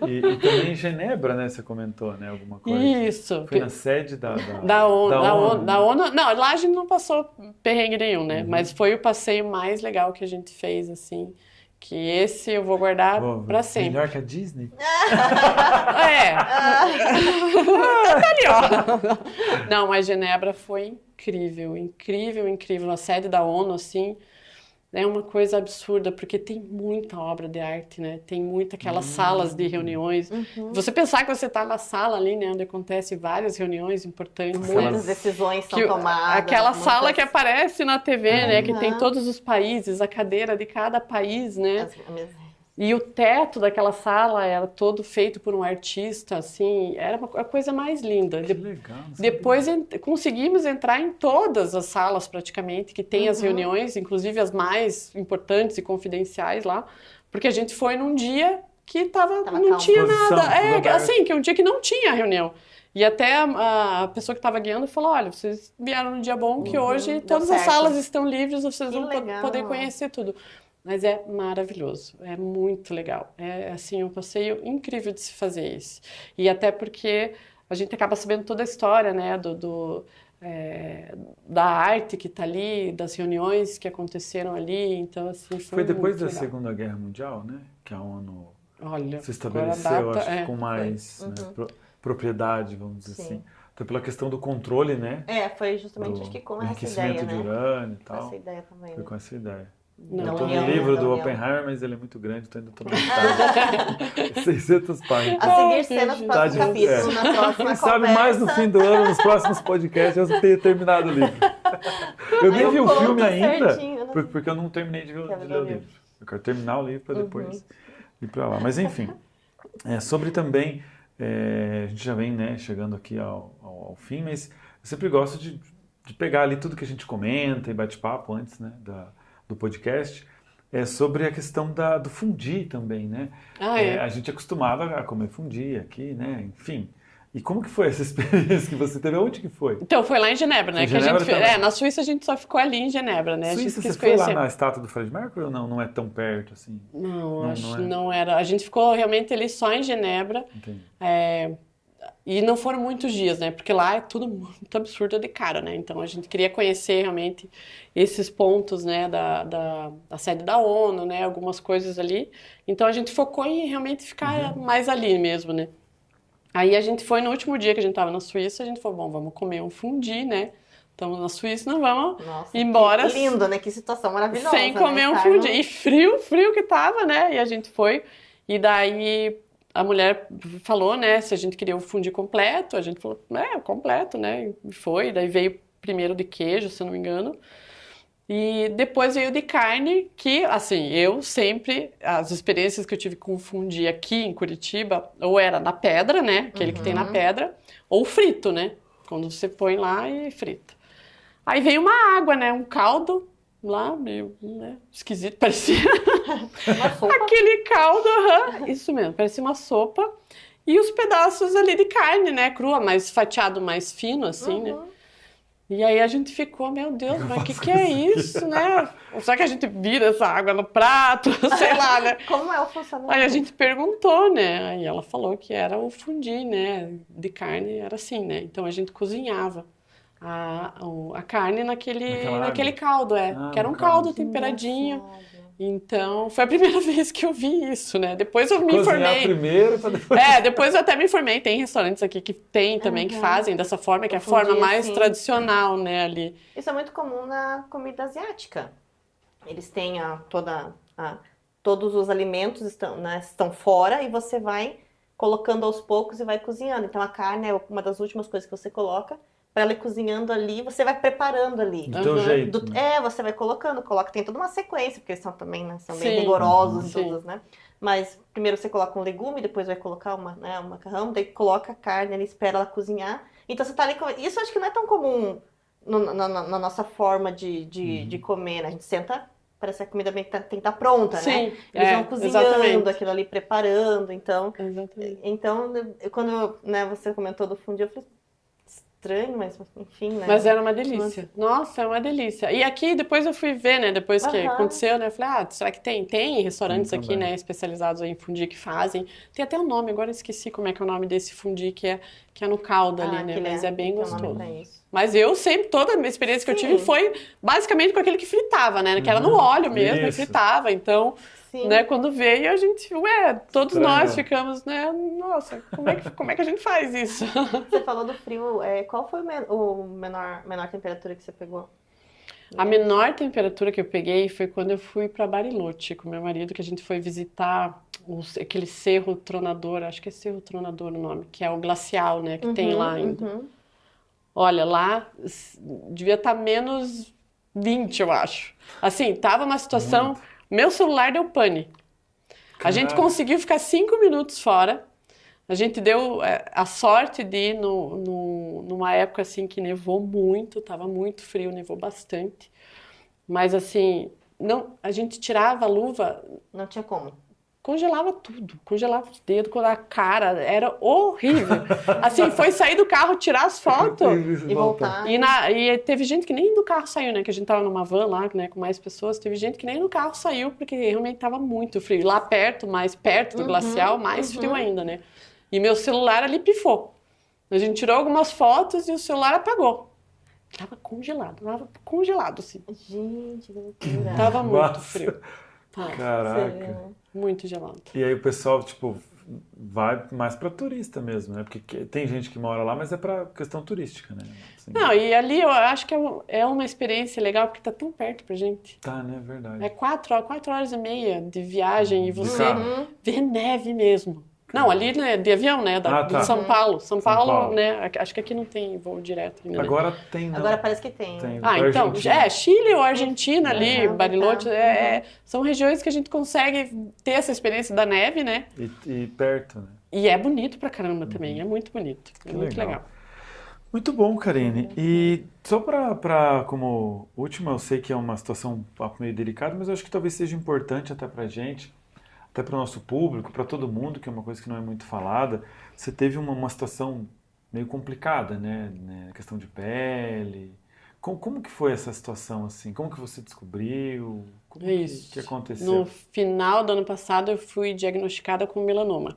E também em Genebra, né, você comentou, né, alguma coisa. Isso. Foi na sede da ONU. Não, lá a gente não passou perrengue nenhum, né, mas foi o passeio mais legal que a gente fez, assim, que esse eu vou guardar pra sempre. Melhor que a Disney? Tá ali, ó. Não, mas Genebra foi incrível. A sede da ONU, assim, é uma coisa absurda, porque tem muita obra de arte, né? Tem aquelas salas de reuniões. Você pensar que você tá na sala ali, né, onde acontece várias reuniões importantes. Muitas decisões são tomadas. Aquela sala que aparece na TV, né, que tem todos os países, a cadeira de cada país, né? E o teto daquela sala era todo feito por um artista, assim, era a coisa mais linda. Que legal. Depois conseguimos entrar em todas as salas, praticamente, que tem as reuniões, inclusive as mais importantes e confidenciais lá, porque a gente foi num dia que não tinha nada. Assim, que um dia que não tinha reunião. E até a pessoa que estava guiando falou, olha, vocês vieram num dia bom, que hoje todas as salas estão livres, vocês vão poder conhecer tudo. Mas é maravilhoso, é muito legal. É assim, um passeio incrível de se fazer isso. E até porque a gente acaba sabendo toda a história, né, da arte que está ali, das reuniões que aconteceram ali. Então, assim, foi depois da legal. Segunda Guerra Mundial, né, que a ONU se data, estabeleceu, acho, com mais propriedade, vamos dizer assim. Até pela questão do controle, né? Foi justamente acho que com essa ideia, né? De urânio e tal. Essa ideia também. Foi com essa ideia. Eu estou no livro do Oppenheimer, mas ele é muito grande, então ainda estou na metade. 600 páginas. A seguir cenas do próximo capítulo, na próxima Quem sabe mais no fim do ano, nos próximos podcasts, eu tenha terminado o livro. Eu nem vi o filme ainda, porque eu não terminei de ler o livro. Eu quero terminar o livro para depois ir para lá. Mas enfim, sobre também, a gente já vem, né, chegando aqui ao fim, mas eu sempre gosto de pegar ali tudo que a gente comenta e bate papo antes, né, do podcast, é sobre a questão do fundi também, né? A gente é acostumado a comer fundi aqui, né? Enfim. E como que foi essa experiência que você teve? Onde que foi? Então, foi lá em Genebra, né? Na Suíça a gente só ficou ali em Genebra, né? Suíça, você foi lá na estátua do Freddie Mercury ou não? Não é tão perto assim? Não, acho que não era. A gente ficou realmente ali só em Genebra. Entendi. E não foram muitos dias, né? Porque lá é tudo muito absurdo de caro, né? Então a gente queria conhecer realmente esses pontos, né? Da sede da ONU, né? Algumas coisas ali. Então a gente focou em realmente ficar mais ali mesmo, né? Aí a gente foi no último dia que a gente estava na Suíça, a gente falou, bom, vamos comer um fundi, né? Estamos na Suíça, não vamos embora. Que lindo, né? Que situação maravilhosa. Sem comer um fundi. E frio que tava, né? E a gente foi. E daí a mulher falou, né, se a gente queria o fundi completo. A gente falou, completo, né? E foi. Daí veio primeiro de queijo, se eu não me engano. E depois veio de carne, que, assim, eu sempre, as experiências que eu tive com fundi aqui em Curitiba, ou era na pedra, né, aquele que tem na pedra, ou frito, né, quando você põe lá e frita. Aí veio uma água, né, um caldo lá, meio, né, esquisito, parecia uma sopa. Aquele caldo, isso mesmo, parecia uma sopa, e os pedaços ali de carne, né, crua, mais fatiado, mais fino, assim, né. E aí a gente ficou, meu Deus, mas o que é isso, né? Será que a gente vira essa água no prato? Sei lá, né? Como é o funcionamento? Aí a gente perguntou, né? Aí ela falou que era o fundi, né? De carne, era assim, né? Então a gente cozinhava a carne naquele caldo, que era um caldo temperadinho. Nossa. Então, foi a primeira vez que eu vi isso, né? Depois eu me informei. Primeiro para depois... depois eu até me informei. Tem restaurantes aqui que tem também, que fazem dessa forma, que é a forma mais tradicional, né, ali. Isso é muito comum na comida asiática. Eles têm todos os alimentos estão fora e você vai colocando aos poucos e vai cozinhando. Então, a carne é uma das últimas coisas que você coloca. Para ela ir cozinhando ali, você vai preparando ali. Do teu jeito. Você vai colocando, tem toda uma sequência, porque eles são também, né, são bem rigorosos em todas, né? Mas primeiro você coloca um legume, depois vai colocar um macarrão, daí coloca a carne, ele espera ela cozinhar. Então você tá ali Isso eu acho que não é tão comum na nossa forma de comer, né? A gente senta, parece que a comida tem que estar pronta, né? Eles vão cozinhando aquilo ali, preparando, então... Exatamente. Então, quando você comentou do fundi, eu falei... estranho, mas enfim, né? Mas era uma delícia. Nossa, é uma delícia. E aqui, depois eu fui ver, né? Depois que aconteceu, né? Eu falei, será que tem? Tem restaurantes aqui, né? Especializados em fundi que fazem. Tem até o nome, agora eu esqueci como é que é o nome desse fundi, que é no caldo ali, né? Mas é bem gostoso. Mas eu sempre, toda a minha experiência que eu tive foi basicamente com aquele que fritava, né? Que era no óleo mesmo, e fritava. Então... né, quando veio, a gente, todos nós ficamos, né, nossa, como é que a gente faz isso? Você falou do frio, qual foi o menor temperatura que você pegou? A menor temperatura que eu peguei foi quando eu fui para Bariloche com meu marido, que a gente foi visitar aquele Cerro Tronador, acho que é Cerro Tronador o nome, que é o glacial, né, que tem lá ainda. Olha, lá devia estar menos 20, eu acho. Assim, tava uma situação... Meu celular deu pane. A gente conseguiu ficar 5 minutos fora. A gente deu a sorte de ir numa época assim que nevou muito, tava muito frio, nevou bastante. Mas assim, a gente tirava a luva... Não tinha como. Congelava tudo, congelava os dedos, a cara, era horrível. Assim, foi sair do carro, tirar as fotos e voltar. E teve gente que nem do carro saiu, né? Que a gente tava numa van lá, né? Com mais pessoas. Teve gente que nem do carro saiu, porque realmente tava muito frio. Lá perto, mais perto do glacial, mais frio ainda, né? E meu celular ali pifou. A gente tirou algumas fotos e o celular apagou. Tava congelado, assim. Gente, que loucura. Tava muito frio. Caraca. Muito gelado. E aí o pessoal, tipo, vai mais pra turista mesmo, né? Porque tem gente que mora lá, mas é pra questão turística, né? Assim. Não, e ali eu acho que é uma experiência legal, porque tá tão perto pra gente. Tá, né? Verdade. É 4 horas e meia de viagem e você vê neve mesmo. Não, ali né, de avião, né? De São Paulo. São Paulo, né? Acho que aqui não tem voo direto ainda. Agora tem, não. Agora parece que tem. Então, Chile ou Argentina ali, Bariloche, são regiões que a gente consegue ter essa experiência da neve, né? E perto, né? E é bonito pra caramba também, é muito bonito. É muito legal. Muito bom, Karine. E só como última, eu sei que é uma situação um papo meio delicada, mas eu acho que talvez seja importante até pra gente, até para o nosso público, para todo mundo, que é uma coisa que não é muito falada. Você teve uma situação meio complicada, né? Questão de pele. Como que foi essa situação, assim? Como que você descobriu? Como que aconteceu? No final do ano passado, eu fui diagnosticada com melanoma,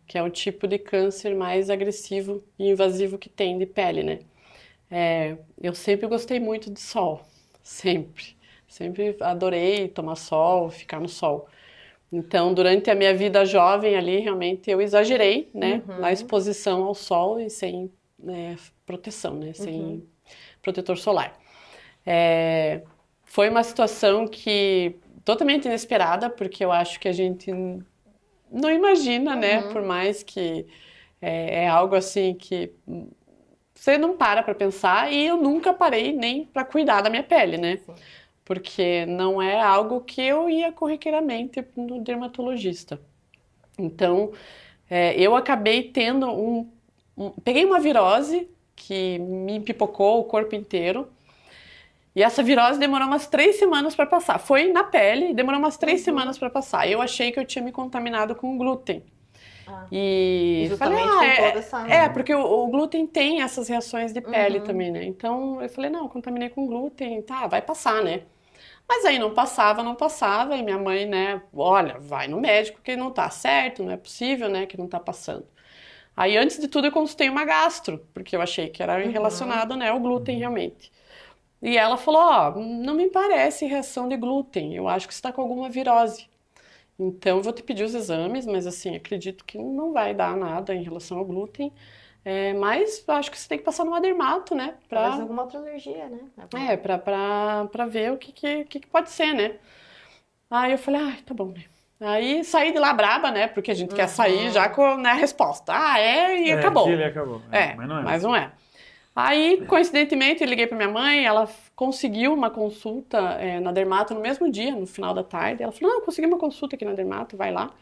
que é o tipo de câncer mais agressivo e invasivo que tem de pele, né? Eu sempre gostei muito de sol, sempre. Sempre adorei tomar sol, ficar no sol. Então, durante a minha vida jovem ali, realmente eu exagerei, né, na exposição ao sol e sem proteção, né, sem protetor solar. Foi uma situação que totalmente inesperada, porque eu acho que a gente não imagina, né, por mais que é algo assim que você não para pensar, e eu nunca parei nem para cuidar da minha pele, né? Sim. Porque não é algo que eu ia corriqueiramente no dermatologista. Então, eu acabei tendo peguei uma virose que me pipocou o corpo inteiro, e essa virose demorou umas 3 semanas para passar. Foi na pele e demorou umas 3 semanas para passar. Eu achei que eu tinha me contaminado com glúten. E justamente falei, com toda essa... porque o glúten tem essas reações de pele também, né? Então eu falei, não, eu contaminei com glúten, tá, vai passar, né? Mas aí não passava, e minha mãe, né, olha, vai no médico que não tá certo, não é possível, né, que não tá passando. Aí antes de tudo eu consultei uma gastro, porque eu achei que era relacionado, né, ao glúten realmente. E ela falou, não me parece reação de glúten, eu acho que você tá com alguma virose. Então, eu vou te pedir os exames, mas assim, acredito que não vai dar nada em relação ao glúten. Mas acho que você tem que passar numa dermato, né? Talvez alguma outra alergia, né? Pra ver o que pode ser, né? Aí eu falei, tá bom, né? Aí saí de lá braba, né? Porque a gente quer sair já com, né, a resposta. E acabou. Ele acabou. Mas não é. Mas não é. Aí, coincidentemente, eu liguei pra minha mãe, ela conseguiu uma consulta na dermato no mesmo dia, no final da tarde. Ela falou, não, eu consegui uma consulta aqui na dermato, vai lá.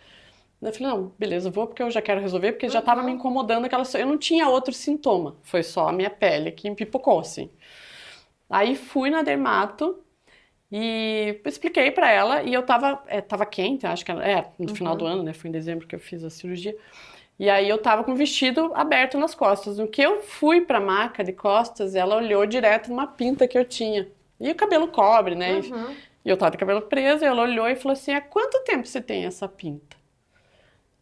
Eu falei, não, beleza, eu vou porque eu já quero resolver, porque já tava me incomodando eu não tinha outro sintoma, foi só a minha pele que empipocou, assim. Aí fui na dermato e expliquei pra ela, e eu tava quente, acho que no final do ano, né, foi em dezembro que eu fiz a cirurgia. E aí eu tava com o vestido aberto nas costas. No que eu fui pra maca de costas, ela olhou direto numa pinta que eu tinha. E o cabelo cobre, né? E eu tava de cabelo preso, e ela olhou e falou assim, há quanto tempo você tem essa pinta?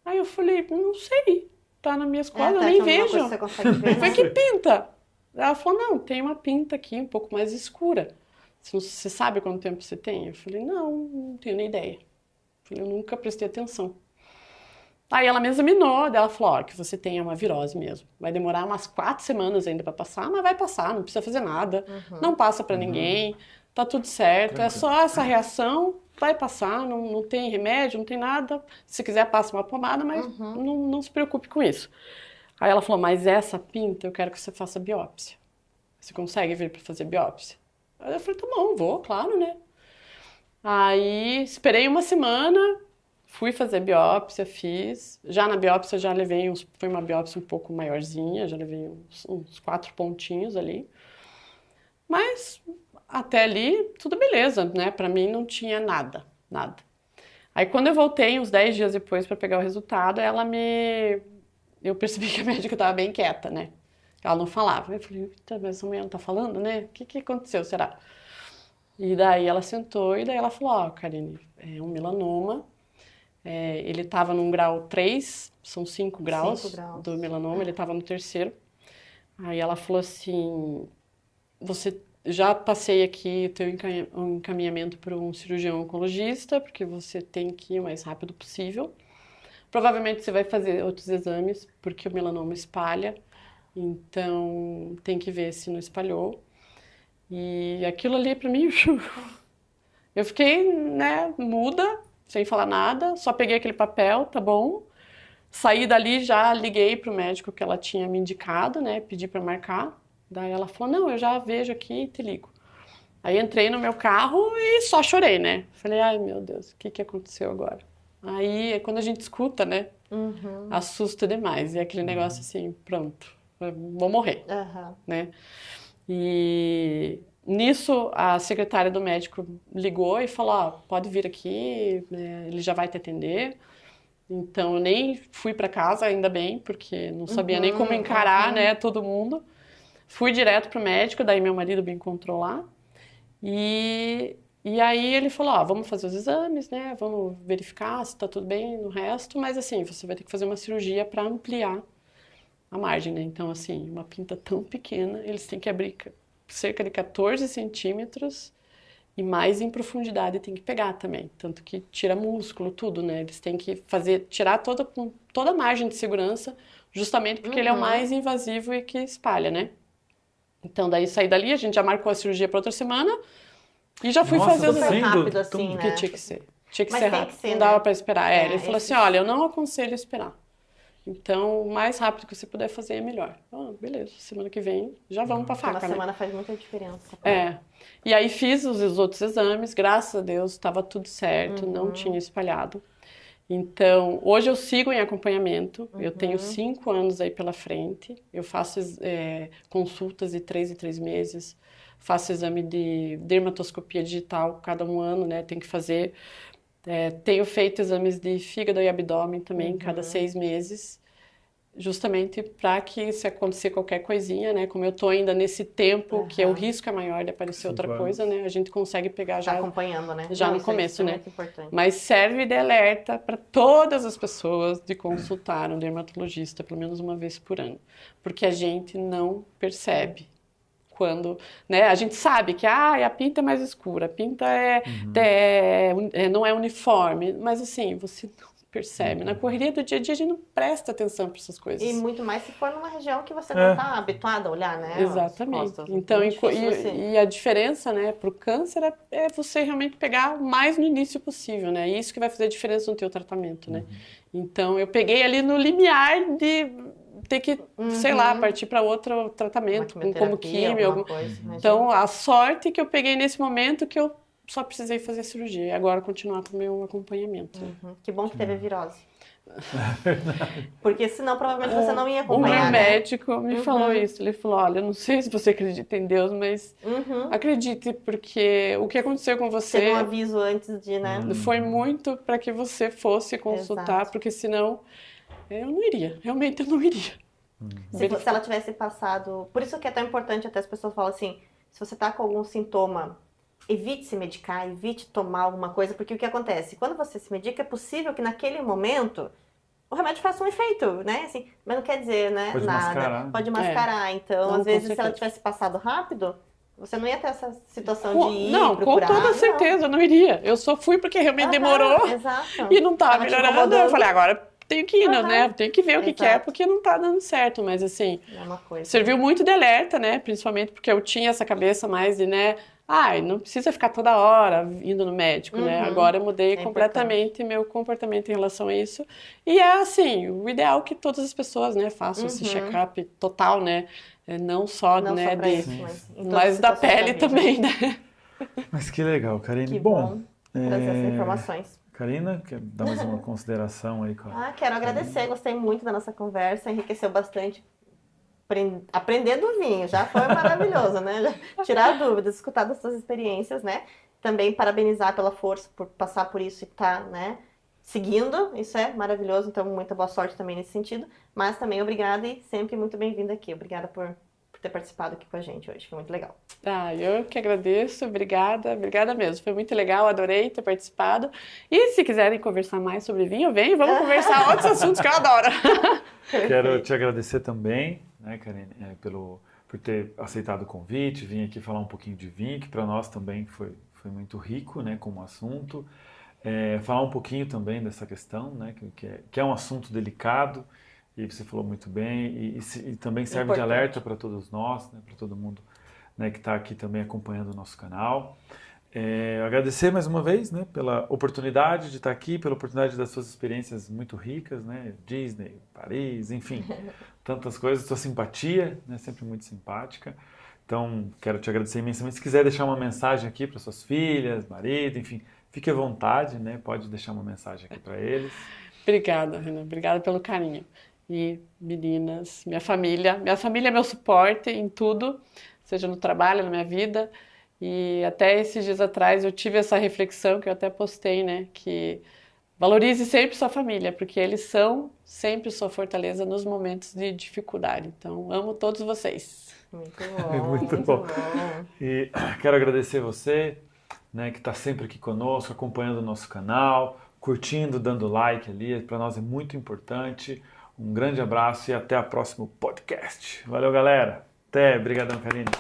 Aí eu falei, não sei, tá nas minhas costas, eu nem vejo. Você consegue ver, Eu falei, que pinta? Ela falou, não, tem uma pinta aqui um pouco mais escura. Você sabe quanto tempo você tem? Eu falei, não tenho nem ideia. Eu falei, eu nunca prestei atenção. Aí ela me examinou, ela falou, que você tem uma virose mesmo. Vai demorar umas 4 semanas ainda pra passar, mas vai passar, não precisa fazer nada. Não passa pra ninguém, tá tudo certo. Tranquilo. É só essa reação, vai passar, não tem remédio, não tem nada. Se quiser, passa uma pomada, mas não se preocupe com isso. Aí ela falou, mas essa pinta, eu quero que você faça biópsia. Você consegue vir pra fazer biópsia? Aí eu falei, tá bom, vou, claro, né? Aí esperei uma semana... Fui fazer biópsia, fiz. Já na biópsia já levei foi uma biópsia um pouco maiorzinha, já levei uns 4 pontinhos ali. Mas até ali tudo beleza, né? Pra mim não tinha nada. Aí quando eu voltei, uns 10 dias depois para pegar o resultado, eu percebi que a médica estava bem quieta, né? Ela não falava. Eu falei, mas essa mulher não tá falando, né? O que aconteceu, será? E daí ela sentou e daí ela falou, Karine, é um melanoma. Ele estava num grau 3, são 5 graus do melanoma, ele estava no 3º. Aí ela falou assim, já passei aqui o teu encaminhamento para um cirurgião oncologista, porque você tem que ir o mais rápido possível. Provavelmente você vai fazer outros exames, porque o melanoma espalha, então tem que ver se não espalhou. E aquilo ali para mim, eu fiquei, né, muda, sem falar nada, só peguei aquele papel, tá bom. Saí dali, já liguei pro médico que ela tinha me indicado, né, pedi para marcar. Daí ela falou, não, eu já vejo aqui e te ligo. Aí entrei no meu carro e só chorei, né. Falei, ai meu Deus, o que aconteceu agora? Aí é quando a gente escuta, né, assusta demais. E é aquele negócio assim, pronto, vou morrer, Aham. né? E nisso a secretária do médico ligou e falou, ó, pode vir aqui, né, ele já vai te atender. Então eu nem fui para casa, ainda bem, porque não sabia nem como encarar, né, todo mundo. Fui direto pro médico, daí meu marido me encontrou lá. E aí ele falou, ó, vamos fazer os exames, né, vamos verificar se tá tudo bem no resto, mas assim, você vai ter que fazer uma cirurgia para ampliar a margem, né? Então, assim, uma pinta tão pequena, eles têm que abrir cerca de 14 centímetros e mais em profundidade tem que pegar também. Tanto que tira músculo, tudo, né? Eles têm que tirar toda a margem de segurança, justamente porque ele é o mais invasivo e que espalha, né? Então, daí saí dali, a gente já marcou a cirurgia para outra semana e já fui fazer os super exames. rápido assim, Porque né? tinha que ser. Tinha que Mas ser tem rápido, que ser, não dava né? para esperar. Ele falou esses- assim, olha, eu não aconselho esperar. Então, o mais rápido que você puder fazer é melhor. Ah, beleza, semana que vem já vamos pra Uma faca, né? semana faz muita diferença. É. E aí fiz os outros exames, graças a Deus estava tudo certo, não tinha espalhado. Então, hoje eu sigo em acompanhamento, eu tenho 5 anos aí pela frente, eu faço consultas de 3 em 3 meses, faço exame de dermatoscopia digital cada 1 ano, né? Tem que fazer. Tenho feito exames de fígado e abdômen também, cada 6 meses, justamente para que se acontecer qualquer coisinha, né? Como eu tô ainda nesse tempo que o risco é maior de aparecer outra coisa, né? A gente consegue pegar Tá já acompanhando, né? já no isso começo, é né? muito importante. Mas serve de alerta para todas as pessoas de consultar um dermatologista pelo menos uma vez por ano, porque a gente não percebe quando, né? A gente sabe que a pinta é mais escura, a pinta não é uniforme, mas assim, você não percebe. Na correria do dia a dia a gente não presta atenção para essas coisas. E muito mais se for numa região que você não está habituado a olhar, né? As Exatamente. costas. Então, Muito difícil você- e a diferença, né, para o câncer é você realmente pegar o mais no início possível, né? Isso que vai fazer a diferença no teu tratamento, né? Então, eu peguei ali no limiar de ter que, sei lá, partir para outro tratamento, Uma como quimioterapia, químio. alguma coisa, imagina. Então, a sorte que eu peguei nesse momento que eu só precisei fazer a cirurgia e agora continuar com o meu acompanhamento. Que bom que teve a virose. Porque senão provavelmente você não ia O meu acompanhar, né? médico me falou isso. Ele falou, olha, eu não sei se você acredita em Deus, mas acredite, porque o que aconteceu com você Teve um aviso antes de, né? foi muito para que você fosse consultar, Exato. porque senão eu não iria, realmente eu não iria. Se ela tivesse passado... Por isso que é tão importante, até as pessoas falam assim, se você tá com algum sintoma, evite se medicar, evite tomar alguma coisa, porque o que acontece? Quando você se medica, é possível que naquele momento o remédio faça um efeito, né? Assim, mas não quer dizer, né, Pode nada. mascarar. Pode mascarar. Então, Não, às com vezes, se certeza. ela tivesse passado rápido, você não ia ter essa situação de ir Não, com procurar. toda certeza, eu não iria. Eu só fui porque realmente demorou Exato. e não estava Tava te melhorando. incomodando. Eu falei, agora tenho que ir, né? Tenho que ver o que é, Exato. porque não tá dando certo. Mas assim, É uma coisa. serviu muito de alerta, né? Principalmente porque eu tinha essa cabeça mais de, né? Ai, não precisa ficar toda hora indo no médico, né? Agora eu mudei completamente meu comportamento em relação a isso. E é assim, o ideal é que todas as pessoas, né, façam esse check-up total, né? Não só, Não né, só pra de, isso, mas em todas mas as da situações pele vida. também, né? Mas que legal, Karine. Que Bom, bom trazer essas informações. Karina, quer dar mais uma consideração aí? Quero agradecer, gostei muito da nossa conversa, enriqueceu bastante. Aprender do vinho, já foi maravilhoso, né? Tirar dúvidas, escutar das suas experiências, né? Também parabenizar pela força, por passar por isso e estar, né, seguindo, isso é maravilhoso, então muita boa sorte também nesse sentido, mas também obrigada e sempre muito bem-vinda aqui, obrigada por ter participado aqui com a gente hoje, foi muito legal. Eu que agradeço, obrigada mesmo, foi muito legal, adorei ter participado. E se quiserem conversar mais sobre vinho, vem, vamos conversar outros assuntos que eu adoro. Quero te agradecer também, né, Karine, por ter aceitado o convite, vim aqui falar um pouquinho de vinho, que para nós também foi muito rico, né, como assunto. Falar um pouquinho também dessa questão, né, que é um assunto delicado, e você falou muito bem, e também serve de alerta para todos nós, né, para todo mundo, né, que está aqui também acompanhando o nosso canal. Agradecer mais uma vez, né, pela oportunidade de estar aqui, pela oportunidade das suas experiências muito ricas, né, Disney, Paris, enfim, tantas coisas, sua simpatia, né, sempre muito simpática. Então, quero te agradecer imensamente. Se quiser deixar uma mensagem aqui para suas filhas, marido, enfim, fique à vontade, né, pode deixar uma mensagem aqui para eles. Obrigada, Renan, obrigada pelo carinho. e meninas, minha família. Minha família é meu suporte em tudo, seja no trabalho, na minha vida. E até esses dias atrás eu tive essa reflexão que eu até postei, né? Que valorize sempre sua família, porque eles são sempre sua fortaleza nos momentos de dificuldade. Então, amo todos vocês. Muito bom, Muito bom. E quero agradecer você, né, que está sempre aqui conosco, acompanhando o nosso canal, curtindo, dando like ali, para nós é muito importante. Um grande abraço e até o próximo podcast. Valeu, galera. Até. Obrigadão, Karine.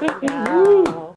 Legal.